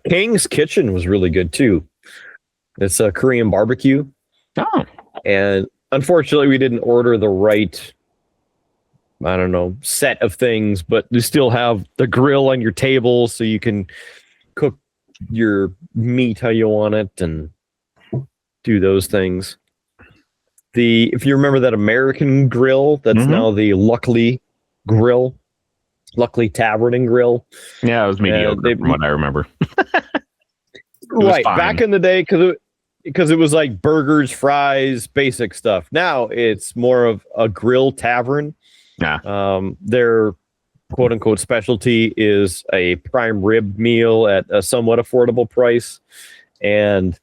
King's Kitchen was really good too. It's a Korean barbecue. Oh. And unfortunately we didn't order the right, I don't know, set of things, but you still have the grill on your table so you can cook your meat how you want it and do those things. If you remember that American grill, that's now the Luckily Grill. Luckily Tavern and Grill. Yeah, it was mediocre from what I remember. Right. fine. Back in the day, because it was like burgers, fries, basic stuff. Now it's more of a grill tavern. Yeah. Their quote unquote specialty is a prime rib meal at a somewhat affordable price and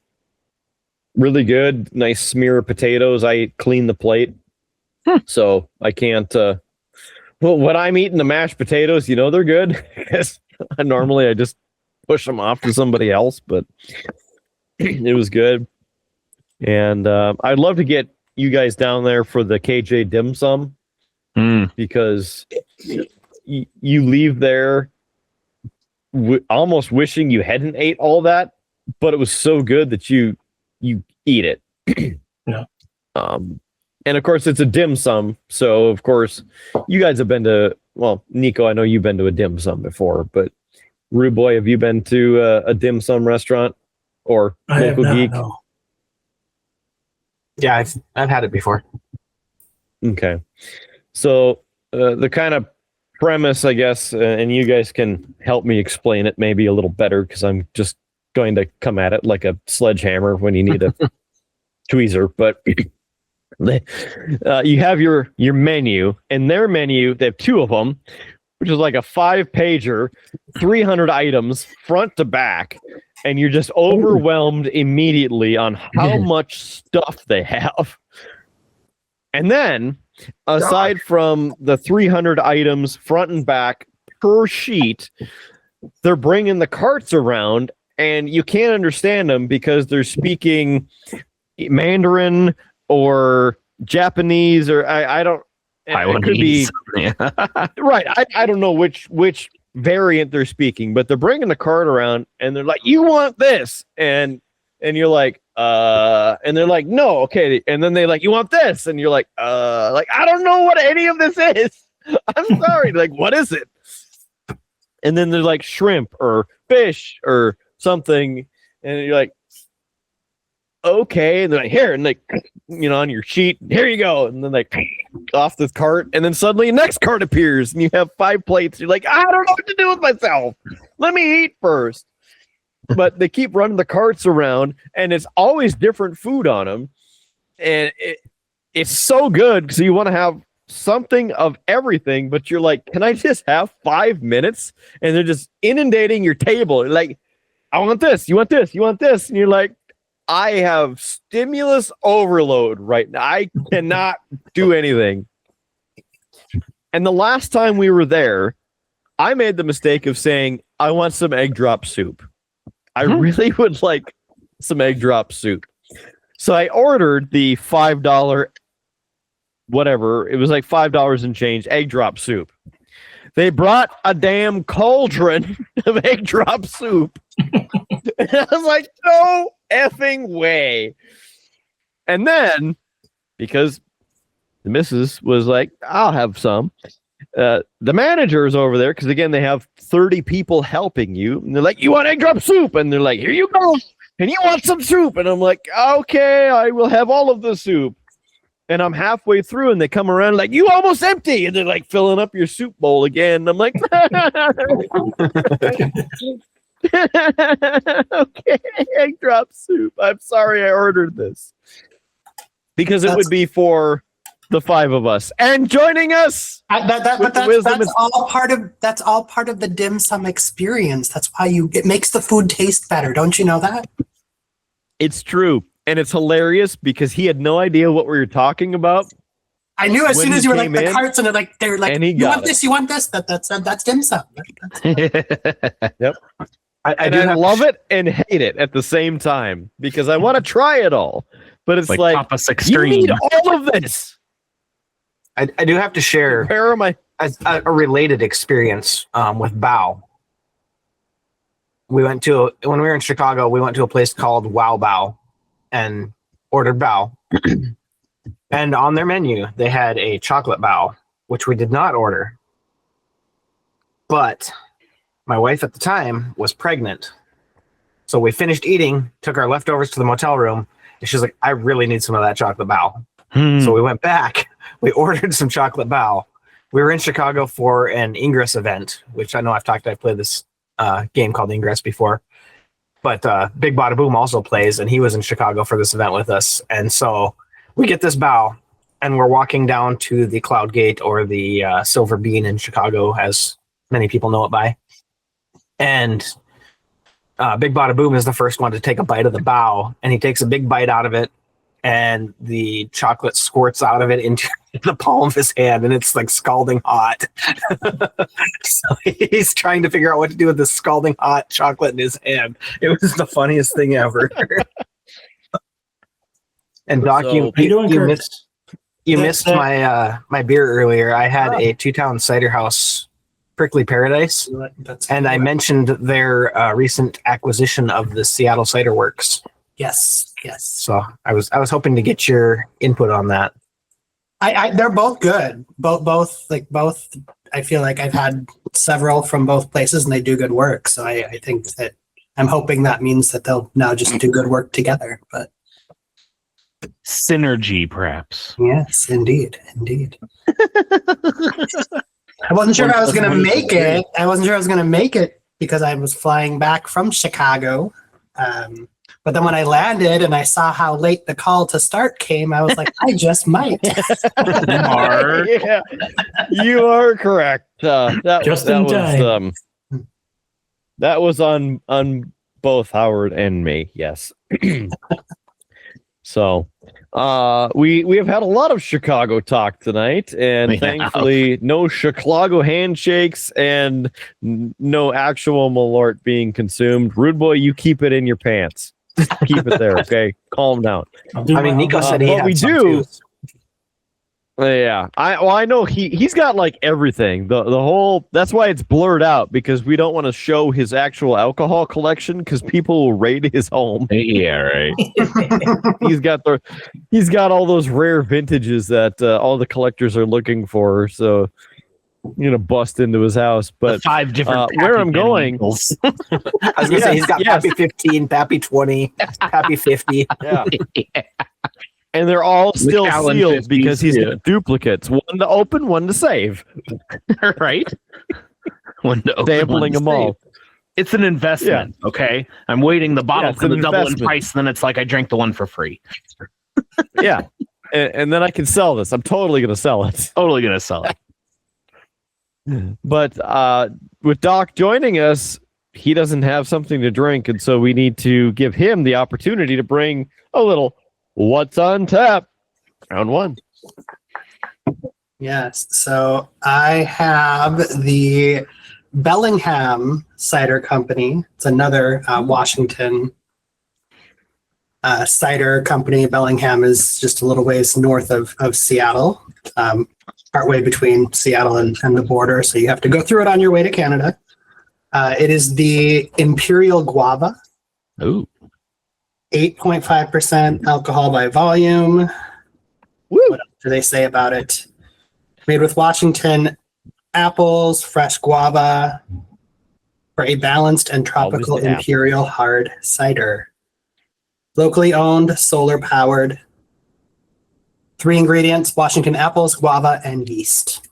really good. Nice smear of potatoes. I clean the plate. So I can't, well, when I'm eating the mashed potatoes, they're good. Normally I just push them off to somebody else, but it was good. And I'd love to get you guys down there for the KJ dim sum because you leave there almost wishing you hadn't ate all that, but it was so good that you eat it. Yeah. And of course, it's a dim sum. So, of course, you guys have been to, well, Nico, I know you've been to a dim sum before, but Rude Boy, have you been to a dim sum restaurant or I have Local not, Geek? no. Yeah, I've had it before. Okay. So, the kind of premise, I guess, and you guys can help me explain it maybe a little better because I'm just going to come at it like a sledgehammer when you need a tweezer, but you have your menu, and their menu, they have two of them, which is like a 5-pager, 300 items front to back, and you're just overwhelmed immediately on how much stuff they have. And then aside from the 300 items front and back per sheet, they're bringing the carts around and you can't understand them because they're speaking Mandarin or Japanese, or I don't. It could be right. I don't know which variant they're speaking, but they're bringing the cart around and they're like, "You want this?" and you're like, and they're like, "No, okay." And then they like, "You want this?" And you're like, like I don't know what any of this is. I'm sorry. Like, what is it? And then they're like shrimp or fish or something, and you're like, okay. And they're like, here, and like, on your sheet, here you go. And then like off this cart, and then suddenly a next cart appears, and you have 5 plates. You're like, I don't know what to do with myself. Let me eat first. But they keep running the carts around, and it's always different food on them, and it's so good because you want to have something of everything, but you're like, can I just have 5 minutes? And they're just inundating your table. Like, I want this, you want this, you want this, and you're like, I have stimulus overload right now. I cannot do anything. And the last time we were there, I made the mistake of saying, I want some egg drop soup. I really would like some egg drop soup. So I ordered the $5, whatever. It was like $5 and change egg drop soup. They brought a damn cauldron of egg drop soup. And I was like, no effing way. And then, because the missus was like, I'll have some, the manager is over there because again they have 30 people helping you, and they're like, "You want egg drop soup?" And they're like, "Here you go." And you want some soup? And I'm like, "Okay, I will have all of the soup." And I'm halfway through, and they come around like, "You almost empty," and they're like filling up your soup bowl again. And I'm like, "Okay, egg drop soup. I'm sorry I ordered this because it would be for the 5 of us." And joining us, that's all part of the dim sum experience. That's why it makes the food taste better. Don't you know that? it's true, and it's hilarious because he had no idea what we were talking about. I knew as When soon as he you were like came the in, carts, and they're like, and he "You got want it. this? You want this?" That's dim sum. Yep. I And I love it and hate it at the same time because I want to try it all, but it's like Tapas you Extreme. need all of this. I do have to share Where am I? a related experience with Bao. When we were in Chicago, we went to a place called Wow Bao and ordered Bao. And on their menu, they had a chocolate Bao, which we did not order. But my wife at the time was pregnant. So we finished eating, took our leftovers to the motel room, and she's like, "I really need some of that chocolate Bao." So we went back, we ordered some chocolate Bao. We were in Chicago for an Ingress event, which I know I've played this game called Ingress before. But Big Bada Boom also plays, and he was in Chicago for this event with us. And so we get this Bao, and we're walking down to the Cloud Gate, or the Silver Bean in Chicago, as many people know it by. And Big Bada Boom is the first one to take a bite of the Bao, and he takes a big bite out of it, and the chocolate squirts out of it into the palm of his hand, and it's like scalding hot. So he's trying to figure out what to do with this scalding hot chocolate in his hand. It was the funniest thing ever. And Doc, So- you missed my beer earlier. I had a Two-Town Cider House Prickly Paradise, and I mentioned their recent acquisition of the Seattle Cider Works. Yes. So I was hoping to get your input on that. They're both good. Both. I feel like I've had several from both places, and they do good work. So I think that I'm hoping that means that they'll now just do good work together. But Synergy, perhaps. yes, indeed. I wasn't sure if I was going to make it. I wasn't sure I was going to make it because I was flying back from Chicago. But then when I landed and I saw how late the call to start came, I was like, I just might. Mark. Yeah, you are correct. Just in time. That was on both Howard and me. Yes. So, we have had a lot of Chicago talk tonight, and We have. thankfully, no Chicago handshakes and no actual Malort being consumed. Rude boy, you keep it in your pants. Just keep it there, okay? Calm down. I mean, Nico said he but had we some do. too. Yeah, I know he's got like everything. The whole, that's why it's blurred out, because we don't want to show his actual alcohol collection because people will raid his home. Yeah, right. He's got all those rare vintages that all the collectors are looking for. So bust into his house. But 5 different where I'm Pappy going, Eagles. I was going to say he's got Yes. Pappy 15, Pappy 20, Pappy 50. yeah. And they're all still Macallan sealed 50s, because he's yeah. got duplicates. One to open, one to save. Right? One to open, Sampling one to them all. save. It's an investment, okay? I'm waiting the bottle it's to an double in investment. price, and then it's like I drank the one for free. Yeah. And then I can sell this. I'm totally going to sell it. Totally gonna sell it. But with Doc joining us, he doesn't have something to drink, and so we need to give him the opportunity to bring a little What's on Tap. Round one. Yes. So I have the Bellingham Cider Company. It's another Washington cider company. Bellingham is just a little ways north of Seattle, partway between Seattle and the border. So you have to go through it on your way to Canada. It is the Imperial Guava, Ooh. 8.5% alcohol by volume. Woo! What else do they say about it? Made with Washington apples, fresh guava for a balanced and tropical Always the apple. imperial hard cider. Locally owned, solar powered. 3 ingredients: Washington apples, guava, and yeast.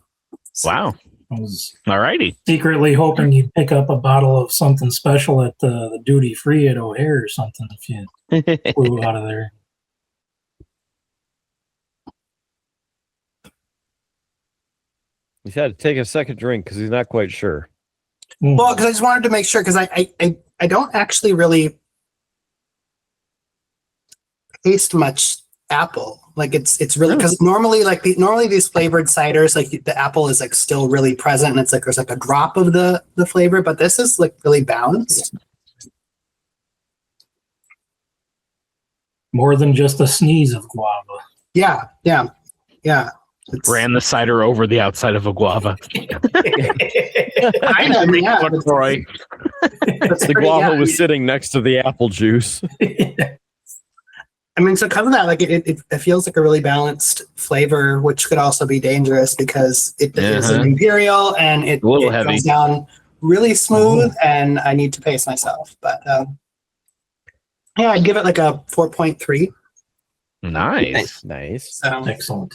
Wow. I was All righty. secretly hoping you'd pick up a bottle of something special at the duty free at O'Hare or something if you flew out of there. He's had to take a second drink because he's not quite sure. Well, because I just wanted to make sure, because I don't actually really taste much apple. Like it's really, because normally normally these flavored ciders, like the apple is like still really present, and it's like there's like a drop of the flavor, but this is like really balanced. More than just a sneeze of guava. Yeah. It's, Ran the cider over the outside of a guava. I know, yeah. Troy. That's The pretty- guava yeah, was sitting next to the apple juice. I mean, so because of that, like it feels like a really balanced flavor, which could also be dangerous because it is an imperial and it A little it heavy. goes down really smooth, and I need to pace myself. But yeah, I'd give it like a 4.3. Nice. Nice. So Excellent.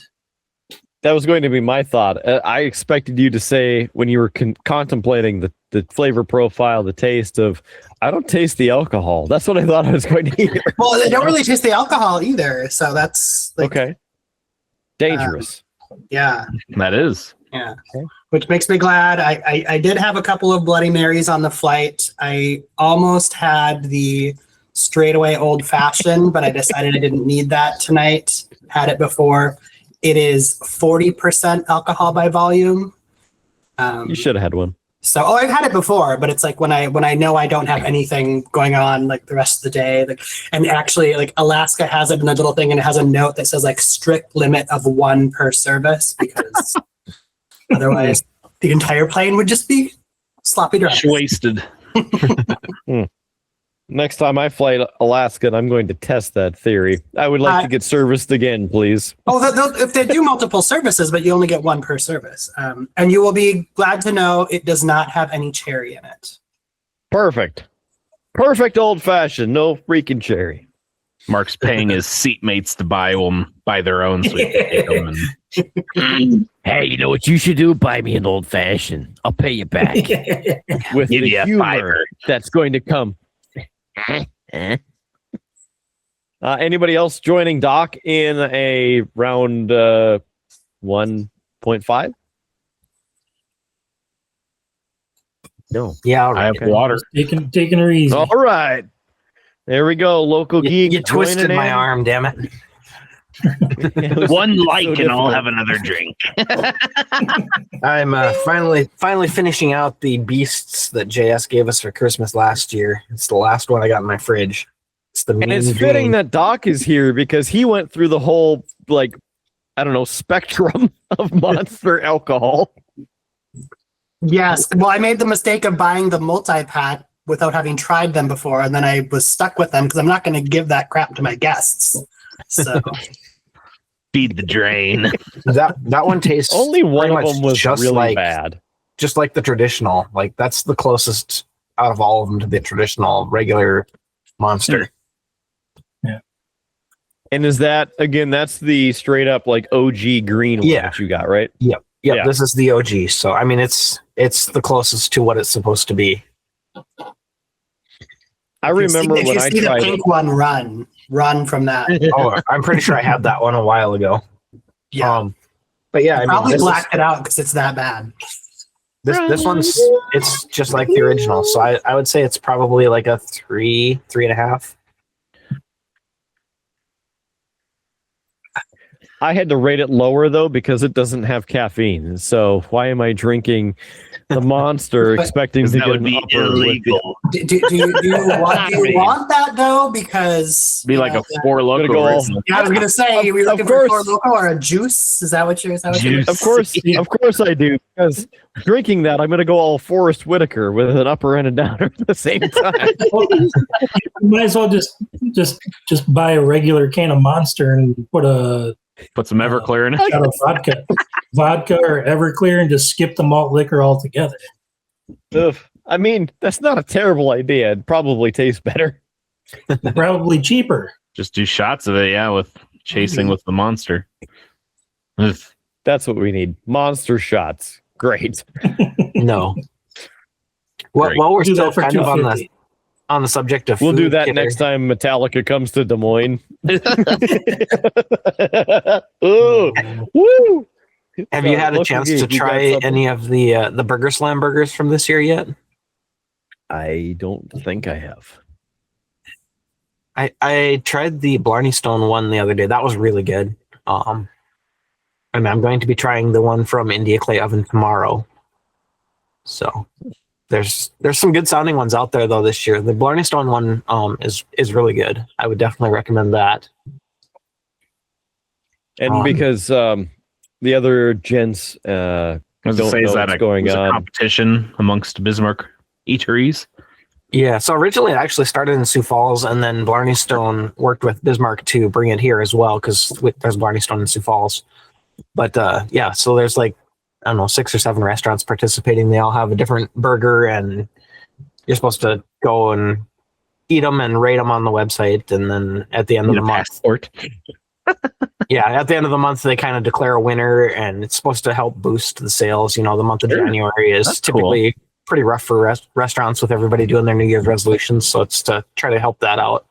That was going to be my thought. I expected you to say when you were contemplating the flavor profile, the taste of, I don't taste the alcohol. That's what I thought I was going to hear. well, they don't really taste the alcohol either, so that's like, Okay. Dangerous. yeah. That is. Yeah, Okay. which makes me glad. I did have a couple of Bloody Marys on the flight. I almost had the straightaway old fashioned, but I decided I didn't need that tonight. Had it before. It is 40% alcohol by volume. You should have had one. So, I've had it before, but it's like when I know I don't have anything going on like the rest of the day, like, and actually like Alaska has it in a little thing, and it has a note that says like strict limit of 1 per service, because otherwise the entire plane would just be sloppy drunk. Wasted. Next time I fly Alaska, I'm going to test that theory. I would like to get serviced again, please. If they do multiple services, but you only get 1 per service, and you will be glad to know it does not have any cherry in it. Perfect. Perfect old fashioned. No freaking cherry. Mark's paying his seatmates to buy their own, so he can take them. And Hey, you know what you should do? Buy me an old fashioned. I'll pay you back. With Give the you a humor fiver. that's going to come. Anybody else joining Doc in a round 1.5? No. Yeah, all I right. have water. Taking her easy. All right. There we go. Local geek. You twisted joining my in. arm, damn it. It was One so like and I'll difficult. have another drink. I'm finally finishing out the beasts that JS gave us for Christmas last year. It's the last one I got in my fridge. It's the And Mean it's fitting Green. that Doc is here because he went through the whole, like, I don't know, spectrum of monster alcohol. Yes. Well, I made the mistake of buying the multi-pack without having tried them before, and then I was stuck with them because I'm not going to give that crap to my guests. So Feed the drain. That one tastes Only one pretty of much them was just really like bad. just like the traditional. Like that's the closest out of all of them to the traditional regular monster. And is that, again, that's the straight up like OG green one Yeah. that you got, right? Yep, Yeah. this is the OG. So I mean it's the closest to what it's supposed to be. I remember if when you I see the tried it. pink one, run from that. Oh, I'm pretty sure I had that one a while ago. Yeah. But yeah, I mean Probably this, blacked it out because it's that bad. this one's it's just like the original. So I would say it's probably like a 3.5. I had to rate it lower though because it doesn't have caffeine. So why am I drinking the monster But- expecting to That get would an be upper with the- illegal. Do you want that though? Because Be you like know, a Four gonna Loko go all- original. yeah, I was gonna say, were you Of looking for a course. Four Loko or a juice? Is that what you're? Juice. Of course I do. Because drinking that, I'm going to go all Forrest Whitaker with an upper and a downer at the same time. You might as well just buy a regular can of Monster and put a Put some Everclear in it. shot of vodka. vodka or Everclear and just skip the malt liquor altogether. Ugh. I mean, that's not a terrible idea. It'd probably taste better. Probably cheaper. Just do shots of it, with chasing with the monster. Ugh. That's what we need. Monster shots. Great. No. Great. While we're Do still that for kind of $2.50. on the subject of We'll do food, that Kidder, next time Metallica comes to Des Moines. Ooh. Woo! Have you had a Local chance geek, to you got try something? any of the Burger Slam burgers from this year yet? I don't think I have. I tried the Blarney Stone one the other day. That was really good. And I'm going to be trying the one from India Clay Oven tomorrow. So there's some good sounding ones out there though this year. The Blarney Stone one is really good. I would definitely recommend that. And because the other gents I was don't gonna say, know is that what's a going on. competition amongst Bismarck eateries? Yeah, so originally it actually started in Sioux Falls, and then Blarney Stone worked with Bismarck to bring it here as well, because there's Blarney Stone in Sioux Falls. But so there's 6 or 7 restaurants participating. They all have a different burger, and you're supposed to go and eat them and rate them on the website. And then at the end of the month, passport. at the end of the month, they kind of declare a winner, and it's supposed to help boost the sales. The month of January is That's typically pretty rough for restaurants with everybody doing their New Year's resolutions. So it's to try to help that out.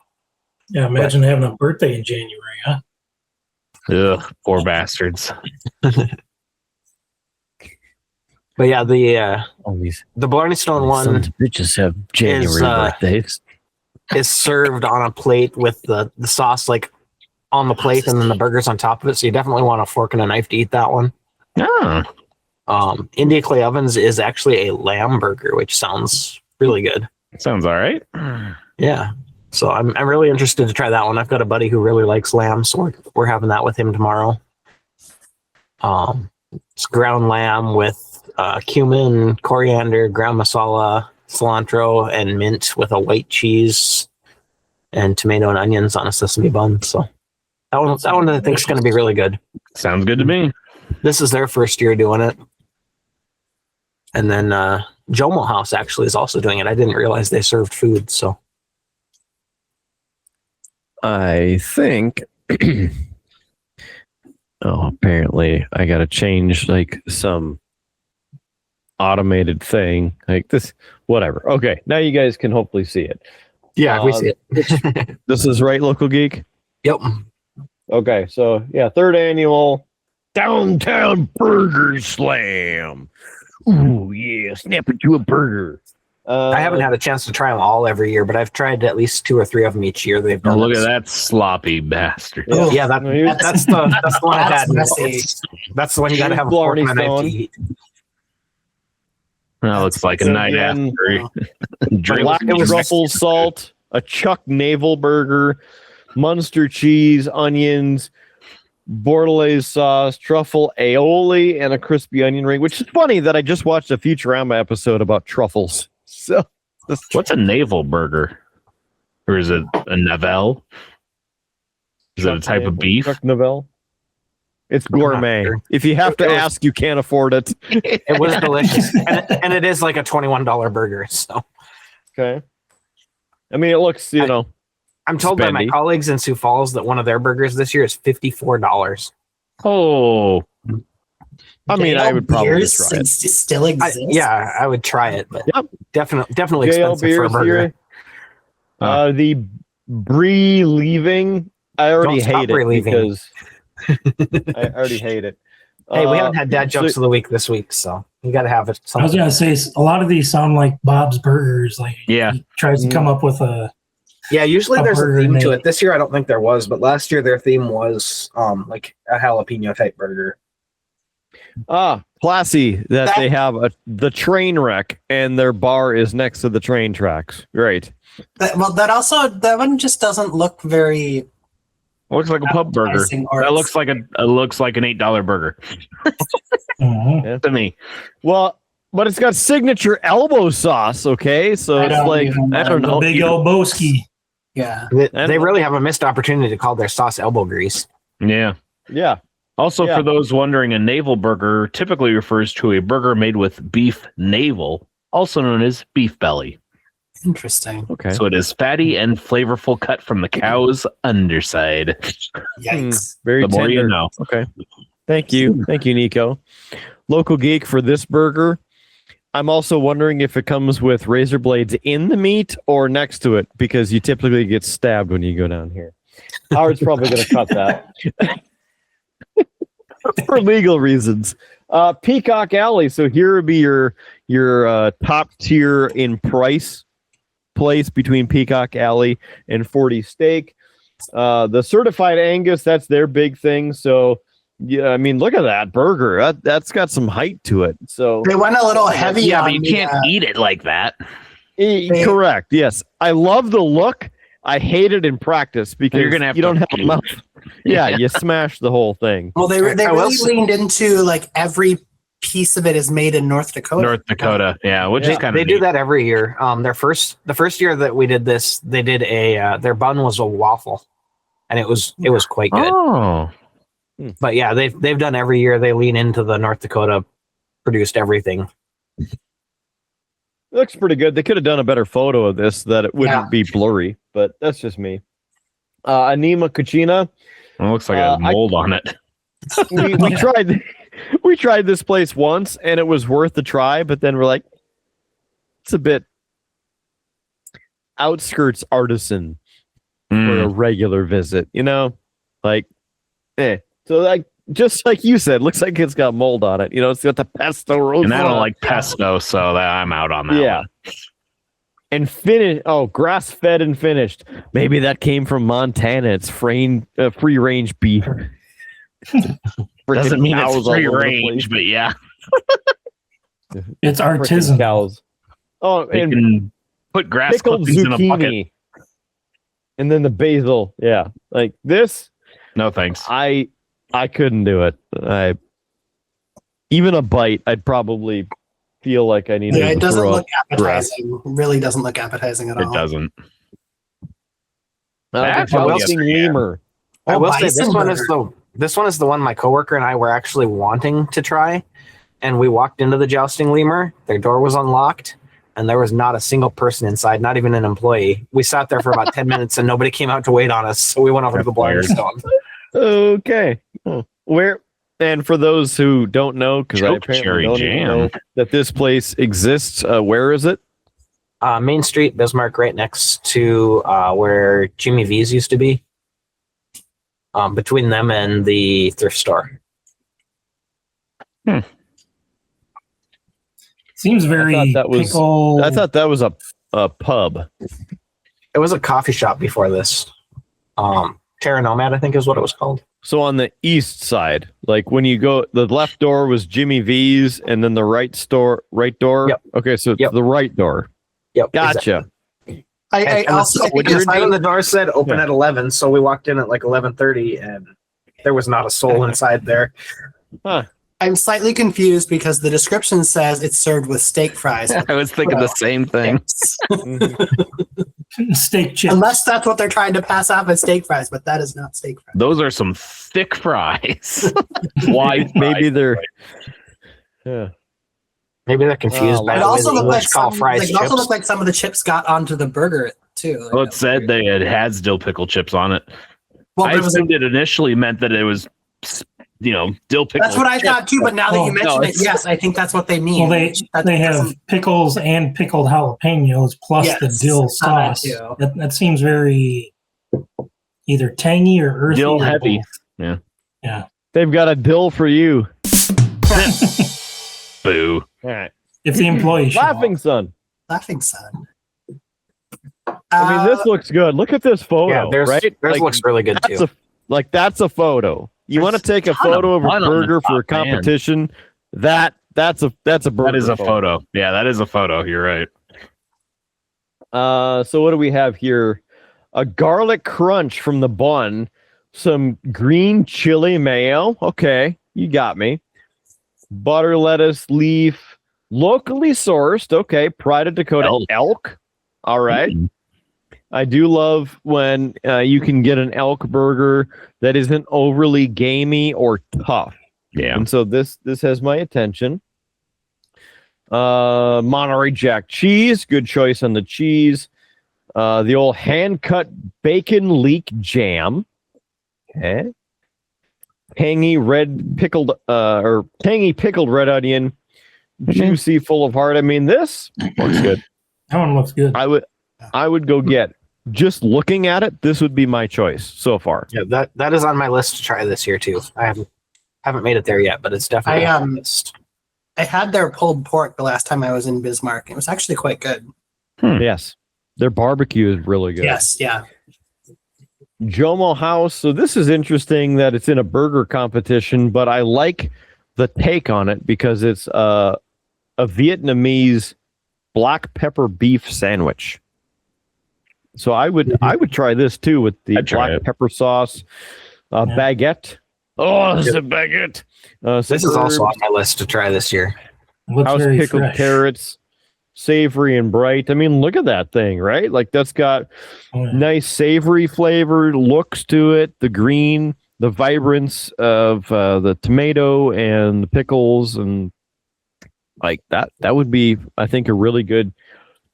Yeah, imagine having a birthday in January, huh? Ugh, poor bastards. But yeah, All these the Blarney Stone one sons of bitches have January birthdays. is served on a plate with the sauce on the plate, and then the burgers on top of it. So you definitely want a fork and a knife to eat that one. Oh, India Clay Ovens is actually a lamb burger, which sounds really good. sounds all right. Yeah. So I'm really interested to try that one. I've got a buddy who really likes lamb, so we're having that with him tomorrow. It's ground lamb with cumin, coriander, ground masala, cilantro, and mint with a white cheese and tomato and onions on a sesame bun. So that one I think is going to be really good. Sounds good to me. This is their first year doing it. And then Jomo House actually is also doing it. I didn't realize they served food. So I think apparently I gotta change some automated thing like this, whatever. Okay, now you guys can hopefully see it. yeah, we see it. This is right, Local Geek. Yep. Okay, so yeah, 3rd annual Downtown Burger Slam. Ooh yeah, snap into a burger. I haven't had a chance to try them all every year, but I've tried at least 2 or 3 of them each year. They've Oh, done look it. at that sloppy bastard. Oh, yeah, that's the one I had. messy. That's the one you got to have a fork and a knife to eat. That looks like a night again, after. black truffle salt, a Chuck Navel burger, Munster cheese, onions, Bordelaise sauce, truffle aioli, and a crispy onion ring, which is funny that I just watched a Futurama episode about truffles. So, What's a navel burger? Or is it a navel? Is it a type of beef? Chuck Navel. It's gourmet. sure. If you have to It was- ask, you can't afford it. It was delicious, and it is like a $21 burger. So Okay. I mean, it looks, I'm told by my Spendy. colleagues in Sioux Falls that one of their burgers this year is $54. Oh, I mean, I would probably Beers try it. still exist. I would try it, but Yep. definitely JL expensive for a beers burger. here. The Brie leaving, I already Don't stop hate it relieving. because I already hate it. Hey, we haven't had dad so- jokes of the week this week, so you got to have it. I was gonna say a lot of these sound like Bob's Burgers. Like Yeah. he tries to come up with a Yeah, usually a there's a burger theme to name. it. This year I don't think there was, but last year their theme was like a jalapeno type burger. classy that they have the train wreck and their bar is next to the train tracks. Great. That one just doesn't look very. looks like a pub burger. appetizing, or That it's- looks like an $8 burger to me. Well, but it's got signature elbow sauce. Okay, so it's like I don't know. Big old Boski. Yeah. They really have a missed opportunity to call their sauce elbow grease. Yeah. Yeah. Also, Yeah. for those wondering, a navel burger typically refers to a burger made with beef navel, also known as beef belly. Interesting. Okay. So it is fatty and flavorful, cut from the cow's underside. Yikes. Very The more tender. you know. Okay. Thank you, Nico. Local geek for this burger. I'm also wondering if it comes with razor blades in the meat or next to it, because you typically get stabbed when you go down here. Howard's probably going to cut that for legal reasons. Peacock Alley. So here would be your top tier in price place between Peacock Alley and 40 Steak. The certified Angus, that's their big thing. So yeah, I mean, look at that burger. That's got some height to it. So They went a little heavy. Yeah, on but you the, can't eat it like that. correct. Yes, I love the look. I hate it in practice because You're gonna have you to don't have eat. a mouth. Yeah, you smash the whole thing. Well, they I really will say- leaned into like every piece of it is made in North Dakota. North Dakota, yeah, which is kind They of do that every year. The first year that we did this, they did their bun was a waffle, and it was quite good. Oh, But yeah, they've done every year. They lean into the North Dakota produced everything. It looks pretty good. They could have done a better photo of this that it wouldn't be blurry, but that's just me. Anima Cucina. it looks like it has mold on it. We tried this place once and it was worth the try, but then we're like, it's a bit outskirts artisan for a regular visit, like, So like, just like you said, looks like it's got mold on it. It's got the pesto roast. And I don't like pesto, so I'm out on that. Yeah. One. And grass fed and finished. Maybe that came from Montana. It's free range beef. Doesn't mean cows it's all free over the range, but yeah, It's Frickin' artisan. cows. Oh, you and can put grass pickled clippings in a bucket. zucchini. And then the basil. Yeah. Like this, No thanks. I couldn't do it. Even a bite, I'd probably feel like I need Yeah, to it doesn't throw look up. appetizing. Really doesn't look appetizing at all. It doesn't. That's That's a jousting lemur. I Oh, will say bison this one is the one my coworker and I were actually wanting to try, and we walked into the jousting lemur. Their door was unlocked, and there was not a single person inside, not even an employee. We sat there for about 10 minutes, and nobody came out to wait on us. So we went over to the blind stone. Okay. Where? And for those who don't know, because I Choke apparently cherry don't even jam. know that this place exists, where is it? Main Street, Bismarck, right next to where Jimmy V's used to be. Between them and the thrift store. Seems very I thought that was a pub. It was a coffee shop before this. Terra Nomad, I think is what it was called. So on the east side, like when you go, the left door was Jimmy V's, and then the right door. Yep. Okay, so it's Yep. the right door. Yep. Gotcha. Exactly. I And also the sign on the door said open at 11, so we walked in at like 11:30, and there was not a soul inside there. Huh. I'm slightly confused because the description says it's served with steak fries. I was thinking the same thing. Steak chips. Unless that's what they're trying to pass off as steak fries, but that is not steak fries. Those are some thick fries. Wide Maybe fries. they're. Yeah. Maybe they're confused by It the way also the looked like English call some, fries like, it also chips. looked like some of the chips got onto the burger too. Like, Well, it said they had dill pickle chips on it. well, I but it was assumed it initially meant that it was, dill pickle. that's what I chips. thought too. But now that you mention it, yes, I think that's what they mean. Well, they have pickles and pickled jalapenos plus Yes, the dill I saw that sauce. too. That seems very either tangy or earthy. Dill or heavy. both. Yeah. Yeah. They've got a dill for you. Boo. All right. If the employee show Laughing up. Son. Laughing Son. I mean, this looks good. Look at this photo, Yeah, theirs right? theirs looks really good that's too. that's a photo. You want to take a ton of photo of a fun on the burger for a top, man. competition? That's a burger. That is a photo. Yeah, that is a photo. You're right. So what do we have here? A garlic crunch from the bun, some green chili mayo. Okay, you got me. Butter, lettuce, leaf, locally sourced. Okay, Pride of Dakota elk. All right. I do love when you can get an elk burger that isn't overly gamey or tough. Yeah. And so this has my attention. Monterey Jack cheese, good choice on the cheese. The old hand cut bacon leek jam. Okay. Tangy pickled red onion, juicy, full of heart. I mean, this looks good. That one looks good. I would go get. Just looking at it, this would be my choice so far. Yeah, that is on my list to try this year too. I haven't made it there yet, but it's definitely on my list. I had their pulled pork the last time I was in Bismarck. It was actually quite good. Yes, their barbecue is really good. Yes, yeah. Jomo House. So this is interesting that it's in a burger competition, but I like the take on it because it's a Vietnamese black pepper beef sandwich. So I would try this too with the black pepper sauce, baguette. Oh, this is a baguette. This is also on my list to try this year. House pickled carrots, savory and bright. I mean, look at that thing, right? Like that's got nice savory flavor, looks to it. The green, the vibrance of the tomato and the pickles, and like that. That would be, I think, a really good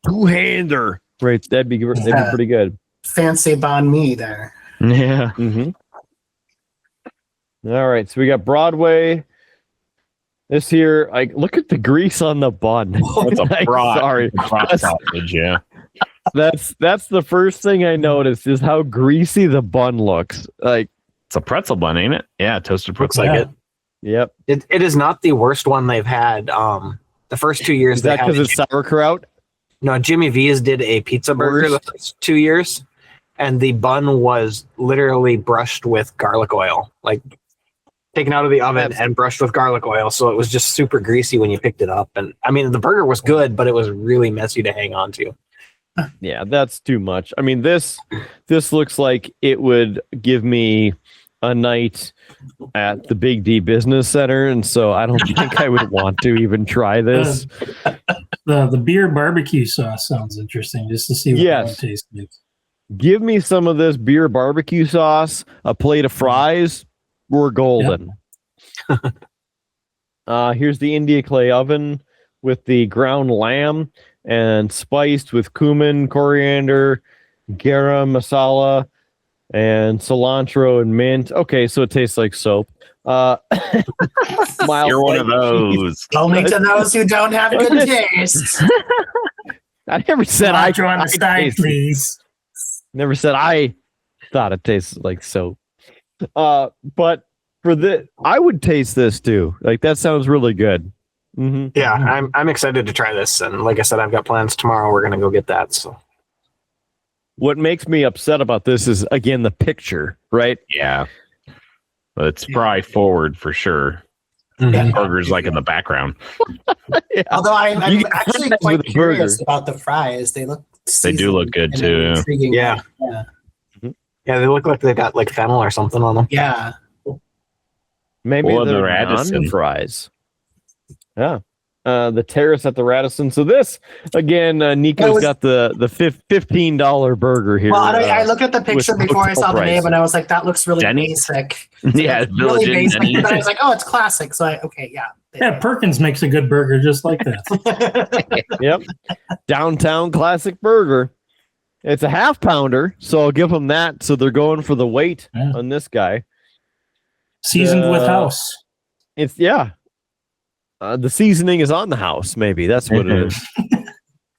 two-hander. Right, that'd be pretty good. Fancy banh mi there. Yeah. Mm-hmm. All right, so we got Broadway. This here, like, look at the grease on the bun. That's a broad, sorry, sausage, yeah. That's the first thing I noticed is how greasy the bun looks. Like it's a pretzel bun, ain't it? Yeah, toasted pretzel. Looks like it. Yep. It is not the worst one they've had. The first 2 years is that because it's sauerkraut? No, Jimmy V's did a pizza burger the first 2 years, and the bun was literally brushed with garlic oil, like taken out of the oven and brushed with garlic oil. So it was just super greasy when you picked it up. And I mean, the burger was good, but it was really messy to hang on to. Yeah, that's too much. I mean, this looks like it would give me a night at the Big D Business Center, and so I don't think I would want to even try this. The beer barbecue sauce sounds interesting, just to see what it tastes like. Give me some of this beer barbecue sauce, a plate of fries. We're golden. Yep. Here's the India clay oven with the ground lamb and spiced with cumin, coriander, garam masala, and cilantro and mint. Okay, so it tastes like soap. You're one of those. Only to those who don't have good taste. I never said I on the side, please. Never said I thought it tastes like soap. But for this, I would taste this too. Like that sounds really good. Mm-hmm. Yeah, I'm excited to try this, and like I said, I've got plans tomorrow. We're gonna go get that. So, what makes me upset about this is again the picture, right? Yeah, but it's fry forward for sure. Mm-hmm. Burger's like in the background. Yeah. Although I'm actually quite curious about the fries. They do look good too. Yeah. Yeah, they look like they got like fennel or something on them. Yeah. Maybe the Radisson fries. Yeah. The terrace at the Radisson. So this again, Nico's got the $15 burger here. Well, I looked at the picture before I saw the name, and I was like, "That looks really basic." Yeah, really basic. But I was like, "Oh, it's classic." So yeah. Perkins makes a good burger just like that. Yep. Downtown classic burger. It's a half pounder, so I'll give them that. So they're going for the weight on this guy. Seasoned with house. It's the seasoning is on the house. Maybe that's what it is.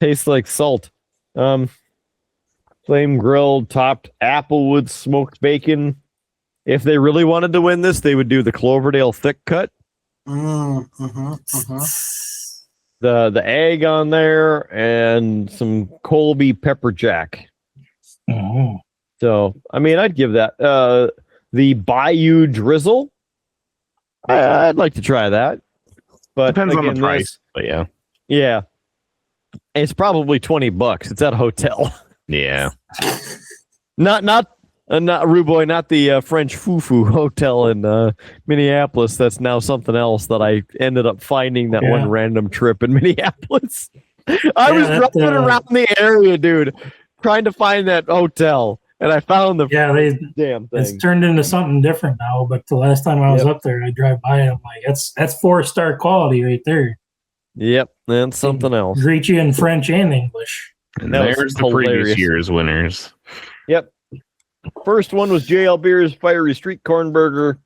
Tastes like salt. Flame grilled, topped applewood smoked bacon. If they really wanted to win this, they would do the Cloverdale thick cut. The egg on there and some Colby pepper jack. Oh. So I mean, I'd give that the Bayou drizzle. I'd like to try that. But depends on the price. But yeah, it's probably $20. It's at a hotel. Yeah, not Ruboy, not the French Fufu Hotel in Minneapolis. That's now something else that I ended up finding that one random trip in Minneapolis. I was driving around the area, dude, trying to find that hotel, and I found the damn it's thing. turned into something different now. But the last time I was up there, I drive by and I'm like, that's 4-star quality right there. Yep, that's something else. Greet you in French and English. And That there's was the previous hilarious. year's winners. Yep. First one was JL Beer's Fiery Street Corn Burger,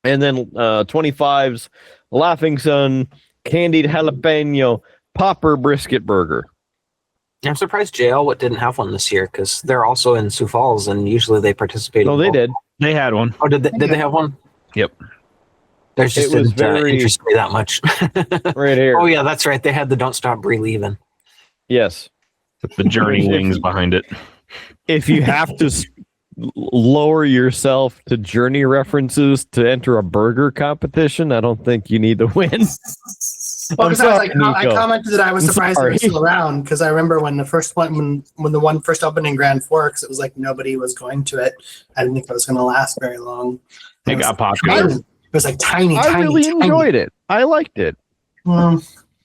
and then 25's Laughing Sun Candied Jalapeno Popper Brisket Burger. I'm surprised JL didn't have one this year because they're also in Sioux Falls and usually they participate. No, they did. They had one. Oh, did they have one? Yep. There's just It was didn't very- interest me that much. Right here. Oh yeah, that's right. They had the Don't Stop Breathing. Yes. With the Journey wings behind it. If you have to lower yourself to Journey references to enter a burger competition, I don't think you need to win. Well, because I Nico. commented that I was I'm surprised they sorry. were still around because I remember when the first one, when the one first opened in Grand Forks, it was like nobody was going to it. I didn't think it was going to last very long. They It was got popular. tiny. It was like tiny, I tiny, really tiny. enjoyed it. I liked it.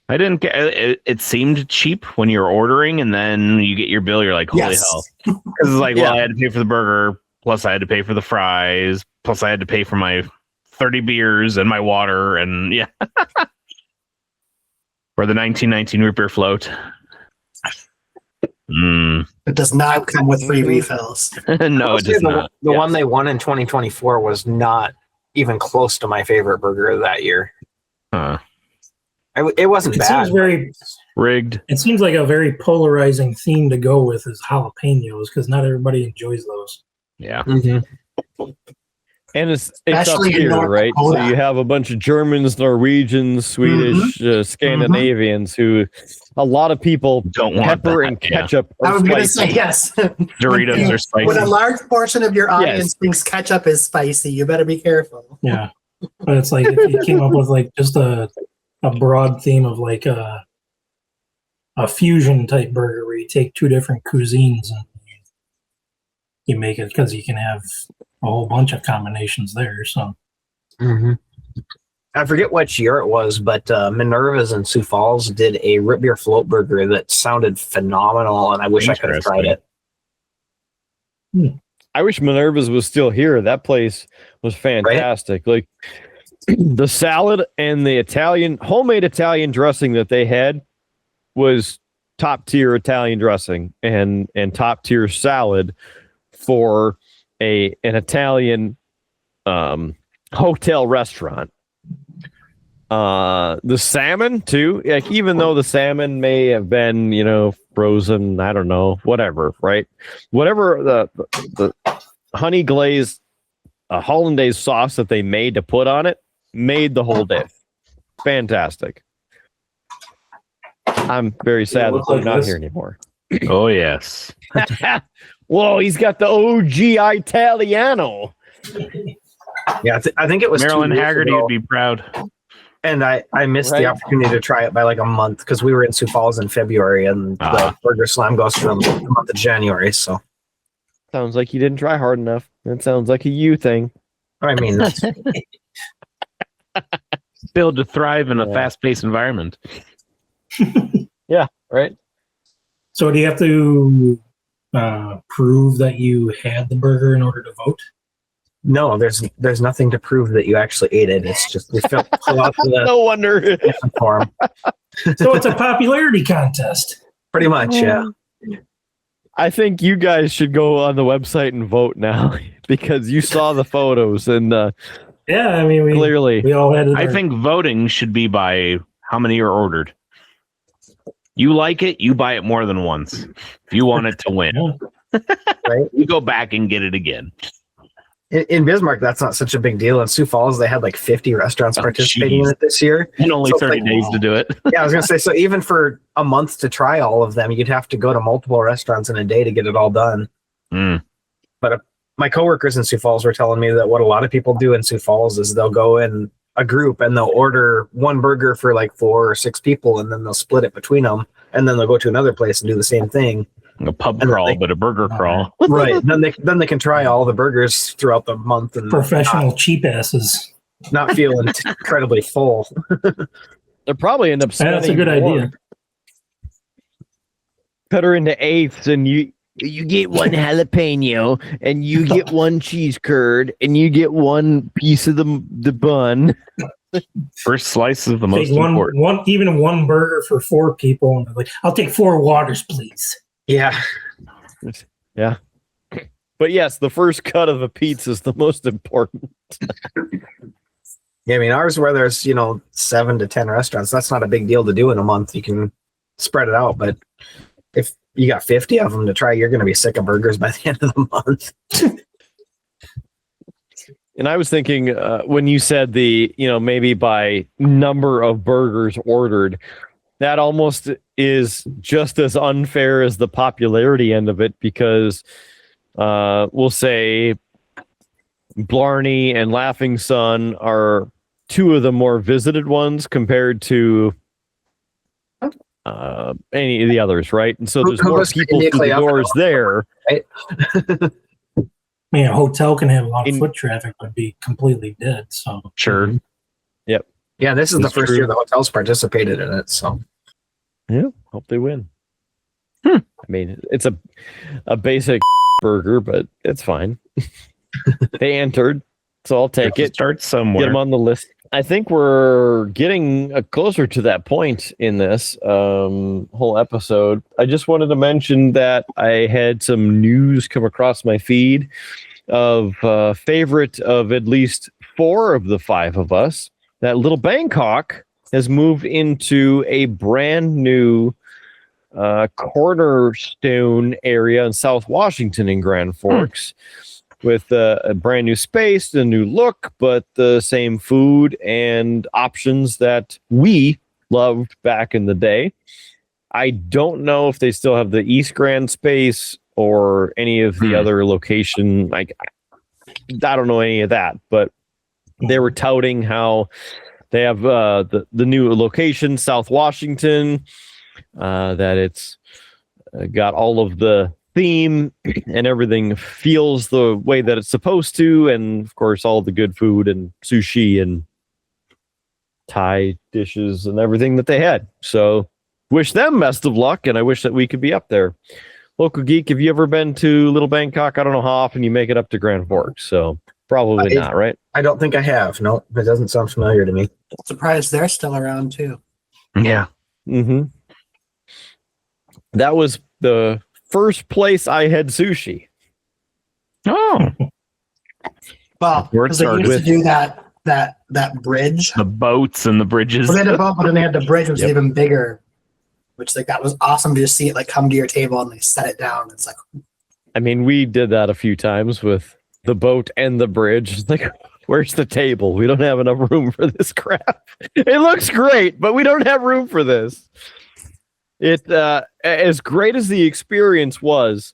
I didn't get it. It seemed cheap when you're ordering, and then you get your bill. You're like, holy Yes. hell! Because it's like, well, I had to pay for the burger, plus I had to pay for the fries, plus I had to pay for my 30 beers and my water, and yeah, for the 1919 root beer float. It does not come with free refills. No, it does not. The Yes. one they won in 2024 was not even close to my favorite burger that year. Huh. It wasn't It bad. seems very. Rigged. It seems like a very polarizing theme to go with is jalapenos because not everybody enjoys those. Yeah. And it's up Especially in here, North right? So Dakota. you have a bunch of Germans, Norwegians, Swedish, Scandinavians who a lot of people Don't want pepper that, and yeah. ketchup I are was going to spicy. say yes. Doritos are spicy. When a large portion of your audience Yes. thinks ketchup is spicy, you better be careful. Yeah, but it's like if you came up with like just a broad theme of like a fusion type burger where you take two different cuisines and you make it because you can have a whole bunch of combinations there. So I forget which year it was, but Minerva's in Sioux Falls did a root beer float burger that sounded phenomenal, and I wish I could have tried it. I wish Minerva's was still here. That place was fantastic. Like the salad and the homemade Italian dressing that they had was top tier Italian dressing and top tier salad for an Italian hotel restaurant. The salmon too, like even though the salmon may have been, frozen, I don't know, whatever, right? Whatever the honey glazed hollandaise sauce that they made to put on it made the whole dish fantastic. I'm very sad that they're not here anymore. Oh yes. Whoa, he's got the OG Italiano. Yeah, I think it was Marilyn 2 years Haggerty ago, would be proud. and I missed Right. the opportunity to try it by like a month because we were in Sioux Falls in February, and the Burger Slam goes from the month of January. So Sounds like you didn't try hard enough. That sounds like a you thing. I mean, that's, Build to thrive in a fast-paced environment. Yeah, right. So do you have to prove that you had the burger in order to vote? no, there's nothing to prove that you actually ate it. It's just we fill out the No wonder. form. So it's a popularity contest. Pretty much, yeah. I think you guys should go on the website and vote now because you saw the photos and Yeah, I mean, clearly. we all had it. I think voting should be by how many are ordered. You like it, you buy it more than once. If you want it to win, Right. you go back and get it again. In Bismarck, that's not such a big deal. In Sioux Falls, they had like 50 restaurants participating in geez. it this year. And only So it's 30 like- days to do it. Yeah, I was gonna say, so even for a month to try all of them, you'd have to go to multiple restaurants in a day to get it all done. Mm. But my coworkers in Sioux Falls were telling me that what a lot of people do in Sioux Falls is they'll go in a group and they'll order one burger for like 4 or 6 people, and then they'll split it between them, and then they'll go to another place and do the same thing. A pub And crawl, they- but a burger crawl. Right. then they can try all the burgers throughout the month and professional cheap asses. not feel incredibly full. They'll probably end up That's a spending good more. idea. Cut her into eighths and you You get one jalapeno, and you get one cheese curd, and you get one piece of the bun. First slice is the most Take important. even one burger for 4 people, and they're like, I'll take 4 waters, please. Yeah. Yeah. But yes, the first cut of a pizza is the most important. Yeah, I mean, ours where there's, 7 to 10 restaurants, that's not a big deal to do in a month. You can spread it out. But if you got 50 of them to try, you're going to be sick of burgers by the end of the month. And I was thinking when you said maybe by number of burgers ordered, that almost is just as unfair as the popularity end of it, because we'll say Blarney and Laughing Sun are 2 of the more visited ones compared to any of the others, right? And so there's Who more goes to people India through the Cleopatra? doors there. Right? I mean, a hotel can have a lot of foot traffic, but be completely dead. So Sure. Yep. Yeah, this is the That's first true. year the hotels participated in it. So Yeah, hope they win. I mean, it's a basic burger, but it's fine. They entered, so I'll take it. Start Get somewhere. them on the list. I think we're getting closer to that point in this whole episode. I just wanted to mention that I had some news come across my feed of favorite of at least 4 of the 5 of us. That Little Bangkok has moved into a brand new cornerstone area in South Washington in Grand Forks. With a brand new space, a new look, but the same food and options that we loved back in the day. I don't know if they still have the East Grand space or any of the other location. Like, I don't know any of that, but they were touting how they have the new location, South Washington, that it's got all of the theme and everything feels the way that it's supposed to, and of course all the good food and sushi and Thai dishes and everything that they had. So wish them best of luck, and I wish that we could be up there. Local Geek, have you ever been to Little Bangkok? I don't know how often you make it up to Grand Forks, so probably not, right? I don't think I have. No, it doesn't sound familiar to me. Surprised they're still around too. Yeah. Mm-hmm. That was the first place I had sushi. Oh, Well, Where it because they started used to do that bridge. the boats and the bridges. Well, they had a boat, but then they had the bridge, which Yep. was even bigger. Which that was awesome to just see it come to your table and they set it down. It's like, I mean, we did that a few times with the boat and the bridge. It's like, where's the table? We don't have enough room for this crap. It looks great, but we don't have room for this. It as great as the experience was,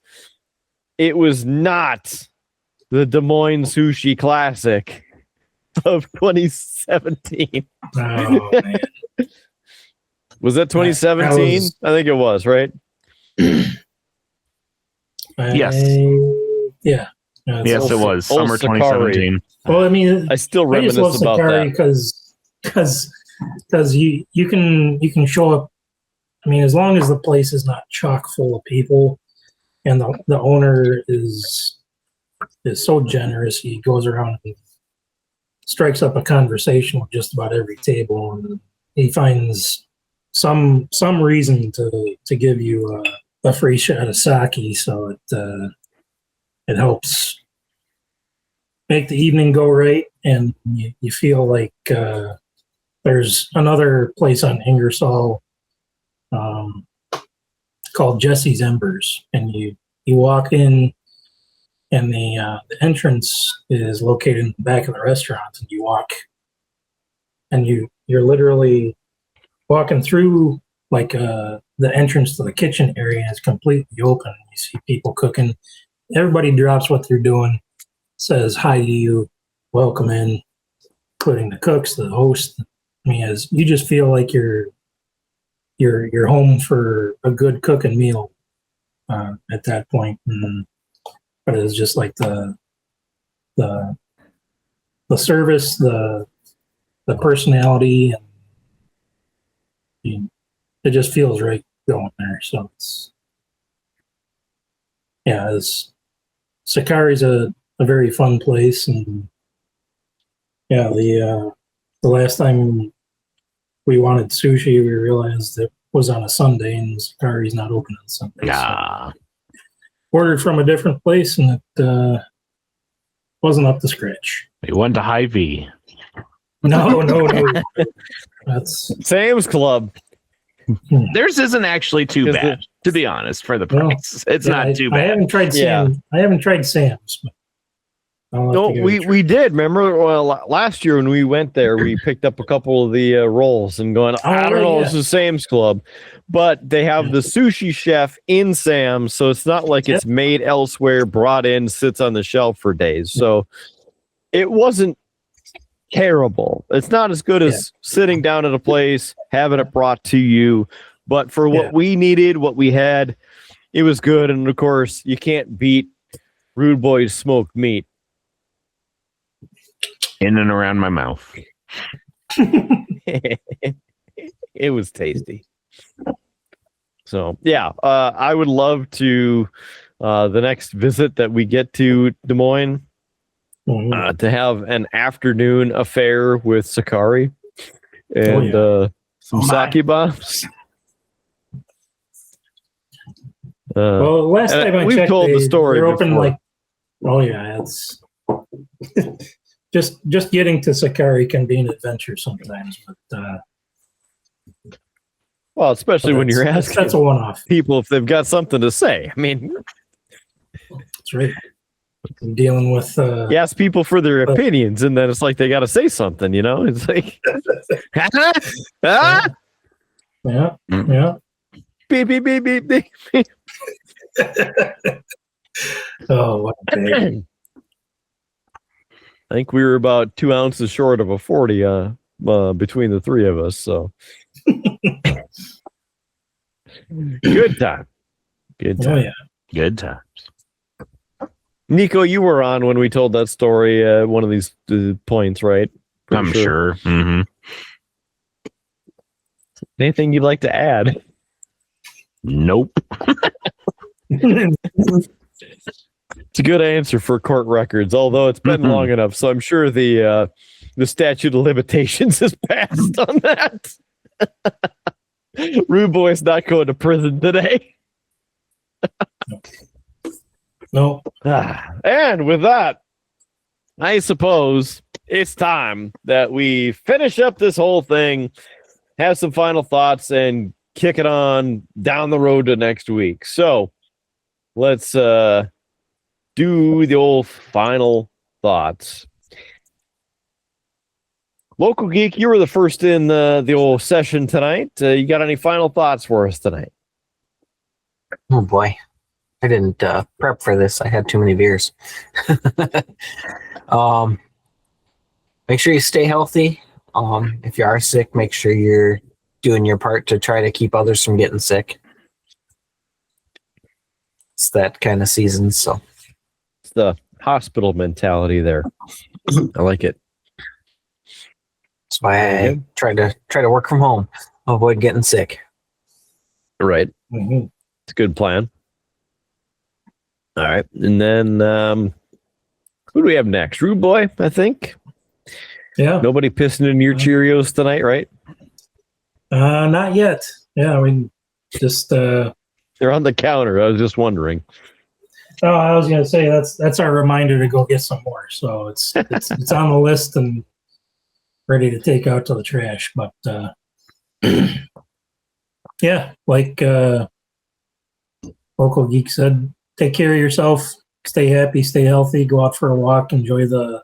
it was not the Des Moines Sushi Classic of 2017. oh, man. Was that 2017? I think it was, right? Yes. Yeah. Yes, it was Old summer Sakari. 2017. Well, I mean, I still I just love reminisce about Sakari that. because you can show up. I mean, as long as the place is not chock full of people, and the owner is so generous, he goes around and strikes up a conversation with just about every table, and he finds some reason to give you a free shot of sake, so it helps make the evening go right, and you feel like there's another place on Ingersoll called Jesse's Embers, and you walk in, and the entrance is located in the back of the restaurant, and you walk, and you're literally walking through the entrance to the kitchen area is completely open. You see people cooking. Everybody drops what they're doing, says hi to you, welcome in, including the cooks, the host. I mean, as you just feel like you're home for a good cooking meal at that point. But it's just like the service, the personality, and it just feels right going there. So Sakari's a very fun place, and the last time we wanted sushi, we realized it was on a Sunday, and Sakari's not open on Sunday. Yeah. So ordered from a different place, and it wasn't up to scratch. We went to Hy-Vee. No. That's Sam's Club. Theirs isn't actually too bad, to be honest, for the price. It's not too bad. I haven't tried Sam. I haven't tried Sam's. But No, we did. Remember last year when we went there, we picked up a couple of the rolls and going, I don't know, it's the Sam's Club. But they have the sushi chef in Sam's, so it's not like it's made elsewhere, brought in, sits on the shelf for days. So it wasn't terrible. It's not as good as sitting down at a place, having it brought to you. But for what we needed, what we had, it was good. And of course, you can't beat Rude Boy's smoked meat. In and around my mouth. It was tasty. So, I would love to, the next visit that we get to Des Moines, to have an afternoon affair with Sakari and some sake bombs. Well, last time I we've checked, told the story they're open before. it's just getting to Sakari can be an adventure sometimes, but well, especially when you're asking that's a one-off. people if they've got something to say. I mean, that's right. I'm dealing with you ask people for their opinions, and then it's like they got to say something. It's like, yeah. Beep beep beep beep beep. Oh, what a day. I think we were about 2 ounces short of a 40 between the three of us. So good time. Good time. Oh, yeah. Good times. Nico, you were on when we told that story. One of these points, right? I'm sure. Mm-hmm. Anything you'd like to add? Nope. It's a good answer for court records, although it's been long enough, so I'm sure the statute of limitations is passed on that. Rude Boy's not going to prison today. No. And with that, I suppose it's time that we finish up this whole thing, have some final thoughts, and kick it on down the road to next week. So let's do the old final thoughts. Local Geek, you were the first in the old session tonight. You got any final thoughts for us tonight? Oh boy, I didn't prep for this. I had too many beers. Make sure you stay healthy. If you are sick, make sure you're doing your part to try to keep others from getting sick. It's that kind of season, so it's the hospital mentality there. I like it. That's why I try to work from home, avoid getting sick. Right. Mm-hmm. It's a good plan. All right. And then who do we have next? Rude Boy, I think. Yeah. Nobody pissing in your Cheerios tonight, right? Not yet. Yeah, we just they're on the counter. I was just wondering. Oh, I was gonna say that's our reminder to go get some more. So it's on the list and ready to take out to the trash. But yeah, like Local Geek said, take care of yourself, stay happy, stay healthy, go out for a walk, enjoy the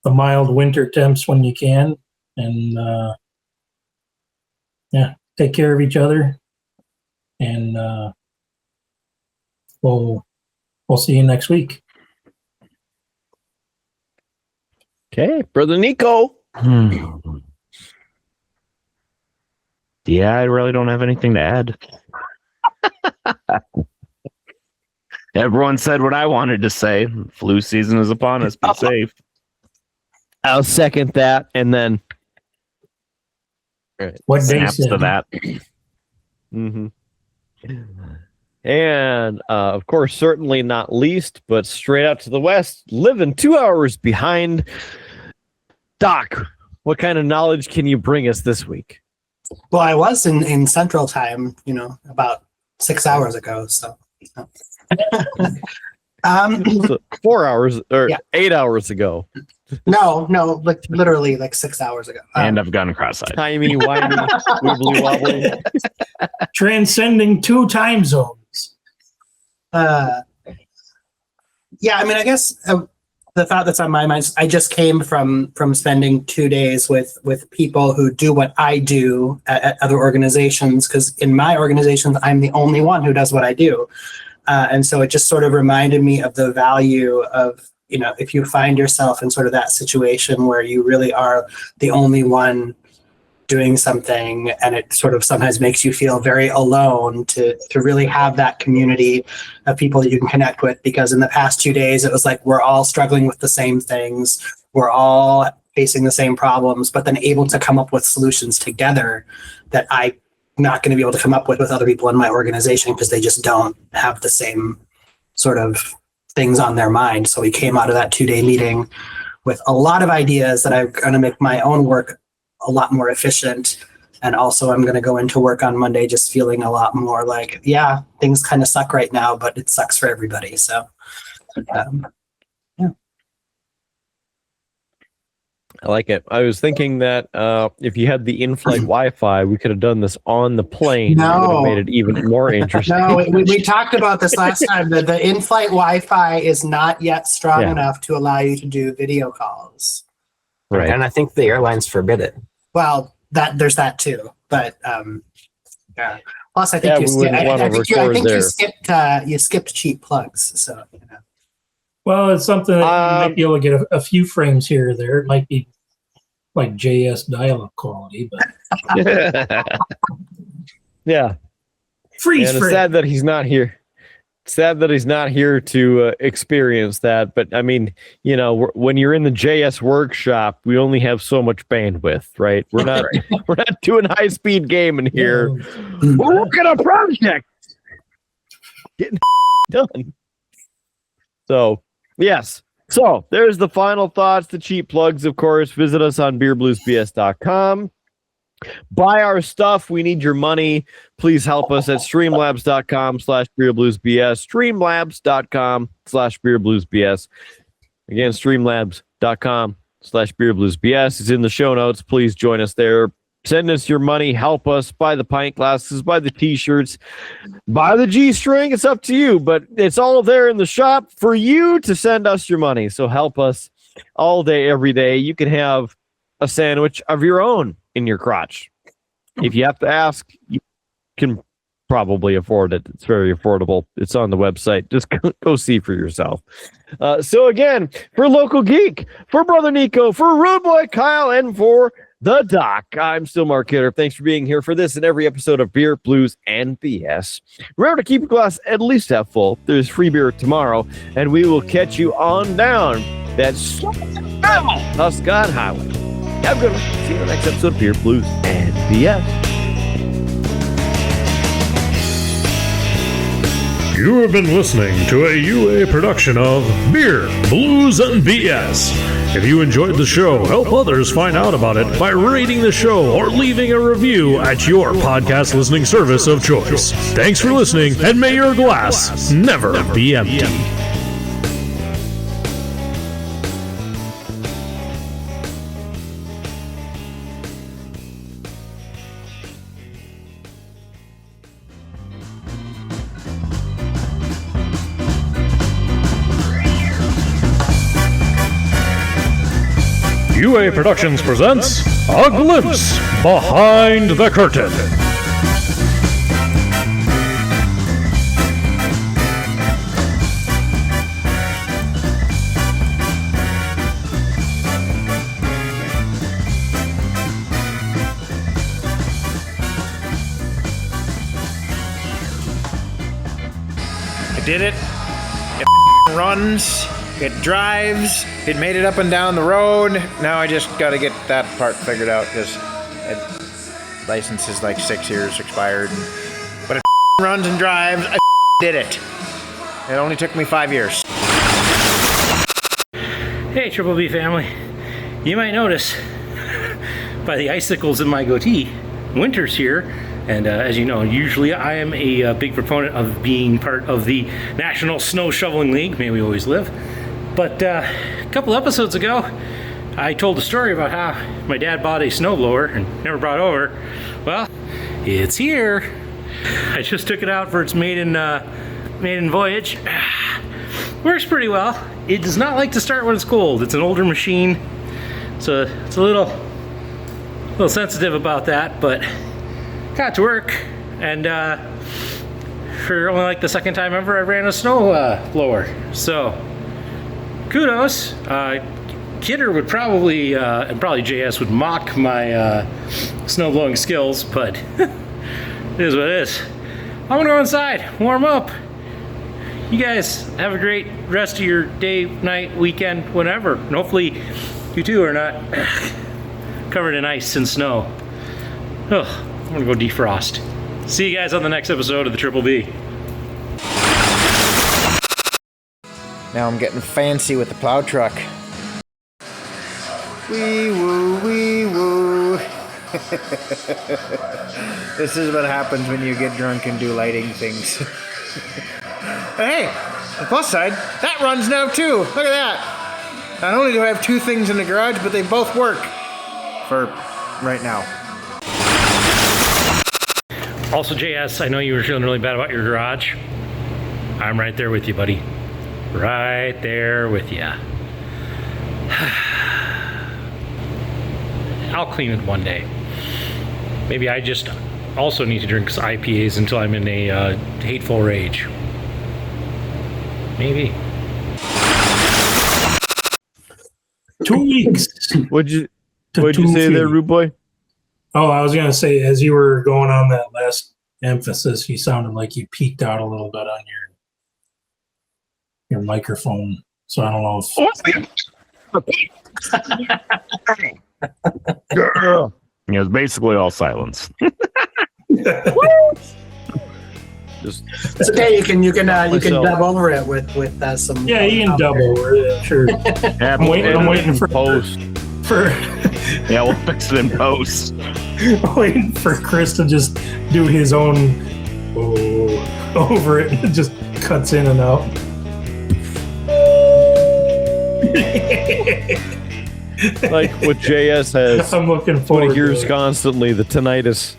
mild winter temps when you can, and take care of each other. And we'll see you next week. Okay, Brother Nico. Yeah, I really don't have anything to add. Everyone said what I wanted to say. Flu season is upon us. Be safe. I'll second that, and then What day Snaps to that. mm-hmm. And of course, certainly not least, but straight out to the west, living 2 hours behind. Doc, what kind of knowledge can you bring us this week? Well, I was in Central Time, about 6 hours ago. So, So 4 hours or 8 hours ago. no, like literally like 6 hours ago. And I've gone cross-eyed. Timey, wimey, wibbly wobbly. Transcending 2 time zones. I mean, I guess the thought that's on my mind is I just came from spending 2 days with people who do what I do at other organizations, because in my organizations, I'm the only one who does what I do. And so it just sort of reminded me of the value of, if you find yourself in sort of that situation where you really are the only one doing something, and it sort of sometimes makes you feel very alone, to really have that community of people that you can connect with. Because in the past 2 days, it was like we're all struggling with the same things, we're all facing the same problems, but then able to come up with solutions together that I'm not going to be able to come up with other people in my organization, because they just don't have the same sort of things on their mind. So we came out of that 2-day meeting with a lot of ideas that are going to make my own work a lot more efficient. And also I'm going to go into work on Monday just feeling a lot more like, yeah, things kind of suck right now, but it sucks for everybody. So, I like it. I was thinking that if you had the in-flight Wi-Fi, we could have done this on the plane. No. It would have made it even more interesting. No, we talked about this last time. The in-flight Wi-Fi is not yet strong enough to allow you to do video calls. Right. And I think the airlines forbid it. Well, there's that too. But yeah. Plus, I think you skipped cheap plugs. So. Well, it's something that you might be able to get a few frames here or there. It might be like JS dial-up quality, but yeah. Freeze and frame. It's sad that he's not here. Sad that he's not here to experience that. But I mean, when you're in the JS workshop, we only have so much bandwidth, right? We're not we're not doing high-speed gaming here. We're working on project, getting done. So. Yes. So there's the final thoughts, the cheap plugs, of course. Visit us on beerbluesbs.com. Buy our stuff. We need your money. Please help us at streamlabs.com/beerbluesbs. Streamlabs.com/beerbluesbs. Again, streamlabs.com/beerbluesbs is in the show notes. Please join us there. Send us your money. Help us. Buy the pint glasses. Buy the T-shirts. Buy the G-string. It's up to you, but it's all there in the shop for you to send us your money. So help us all day, every day. You can have a sandwich of your own in your crotch. If you have to ask, you can probably afford it. It's very affordable. It's on the website. Just go see for yourself. So again, for Local Geek, for Brother Nico, for Rude Boy Kyle, and for the Doc, I'm still Mark Kidder. Thanks for being here for this and every episode of Beer, Blues, and BS. Remember to keep your glass at least half full. There's free beer tomorrow, and we will catch you on down that Scott Highway. Have a good one. See you in the next episode of Beer, Blues, and BS. You have been listening to a UA production of Beer, Blues, and BS. If you enjoyed the show, help others find out about it by rating the show or leaving a review at your podcast listening service of choice. Thanks for listening, and may your glass never be empty. UA Productions presents A Glimpse Behind the Curtain. I did it. It runs. It drives. It made it up and down the road. Now I just got to get that part figured out because license is like 6 years expired. But it runs and drives. I did it. It only took me 5 years. Hey, Triple B family. You might notice by the icicles in my goatee, winter's here. And as you know, usually I am a big proponent of being part of the National Snow Shoveling League. May we always live. But a couple episodes ago, I told a story about how my dad bought a snowblower and never brought over. Well, it's here. I just took it out for its maiden voyage. Works pretty well. It does not like to start when it's cold. It's an older machine, so it's a little sensitive about that, but got to work. And for only like the second time ever, I ran a snow blower. So kudos. Kidder would probably, and probably JS would mock my snow blowing skills, but it is what it is. I'm gonna go inside, warm up. You guys have a great rest of your day, night, weekend, whenever. And hopefully you too are not covered in ice and snow. Ugh, I'm gonna go defrost. See you guys on the next episode of the Triple B. Now I'm getting fancy with the plow truck. Wee woo, wee woo. This is what happens when you get drunk and do lighting things. Hey, the plus side, that runs now too. Look at that. Not only do I have 2 things in the garage, but they both work for right now. Also, JS, I know you were feeling really bad about your garage. I'm right there with you, buddy. Right there with you. I'll clean it one day. Maybe I just also need to drink IPAs until I'm in a hateful rage. Maybe. 2 weeks. What'd you say there, Rude Boy? Oh, I was going to say, as you were going on that last emphasis, you sounded like you peaked out a little bit on your microphone. So I don't know if... It was basically all silence. It's okay. You can dub over it with some. Yeah, you can dub over it. Sure. I'm waiting for post. Yeah, we'll fix it in post. Waiting for Chris to just do his own over it, and it just cuts in and out. Like what JS has. I'm looking forward. What he hears constantly, the tinnitus.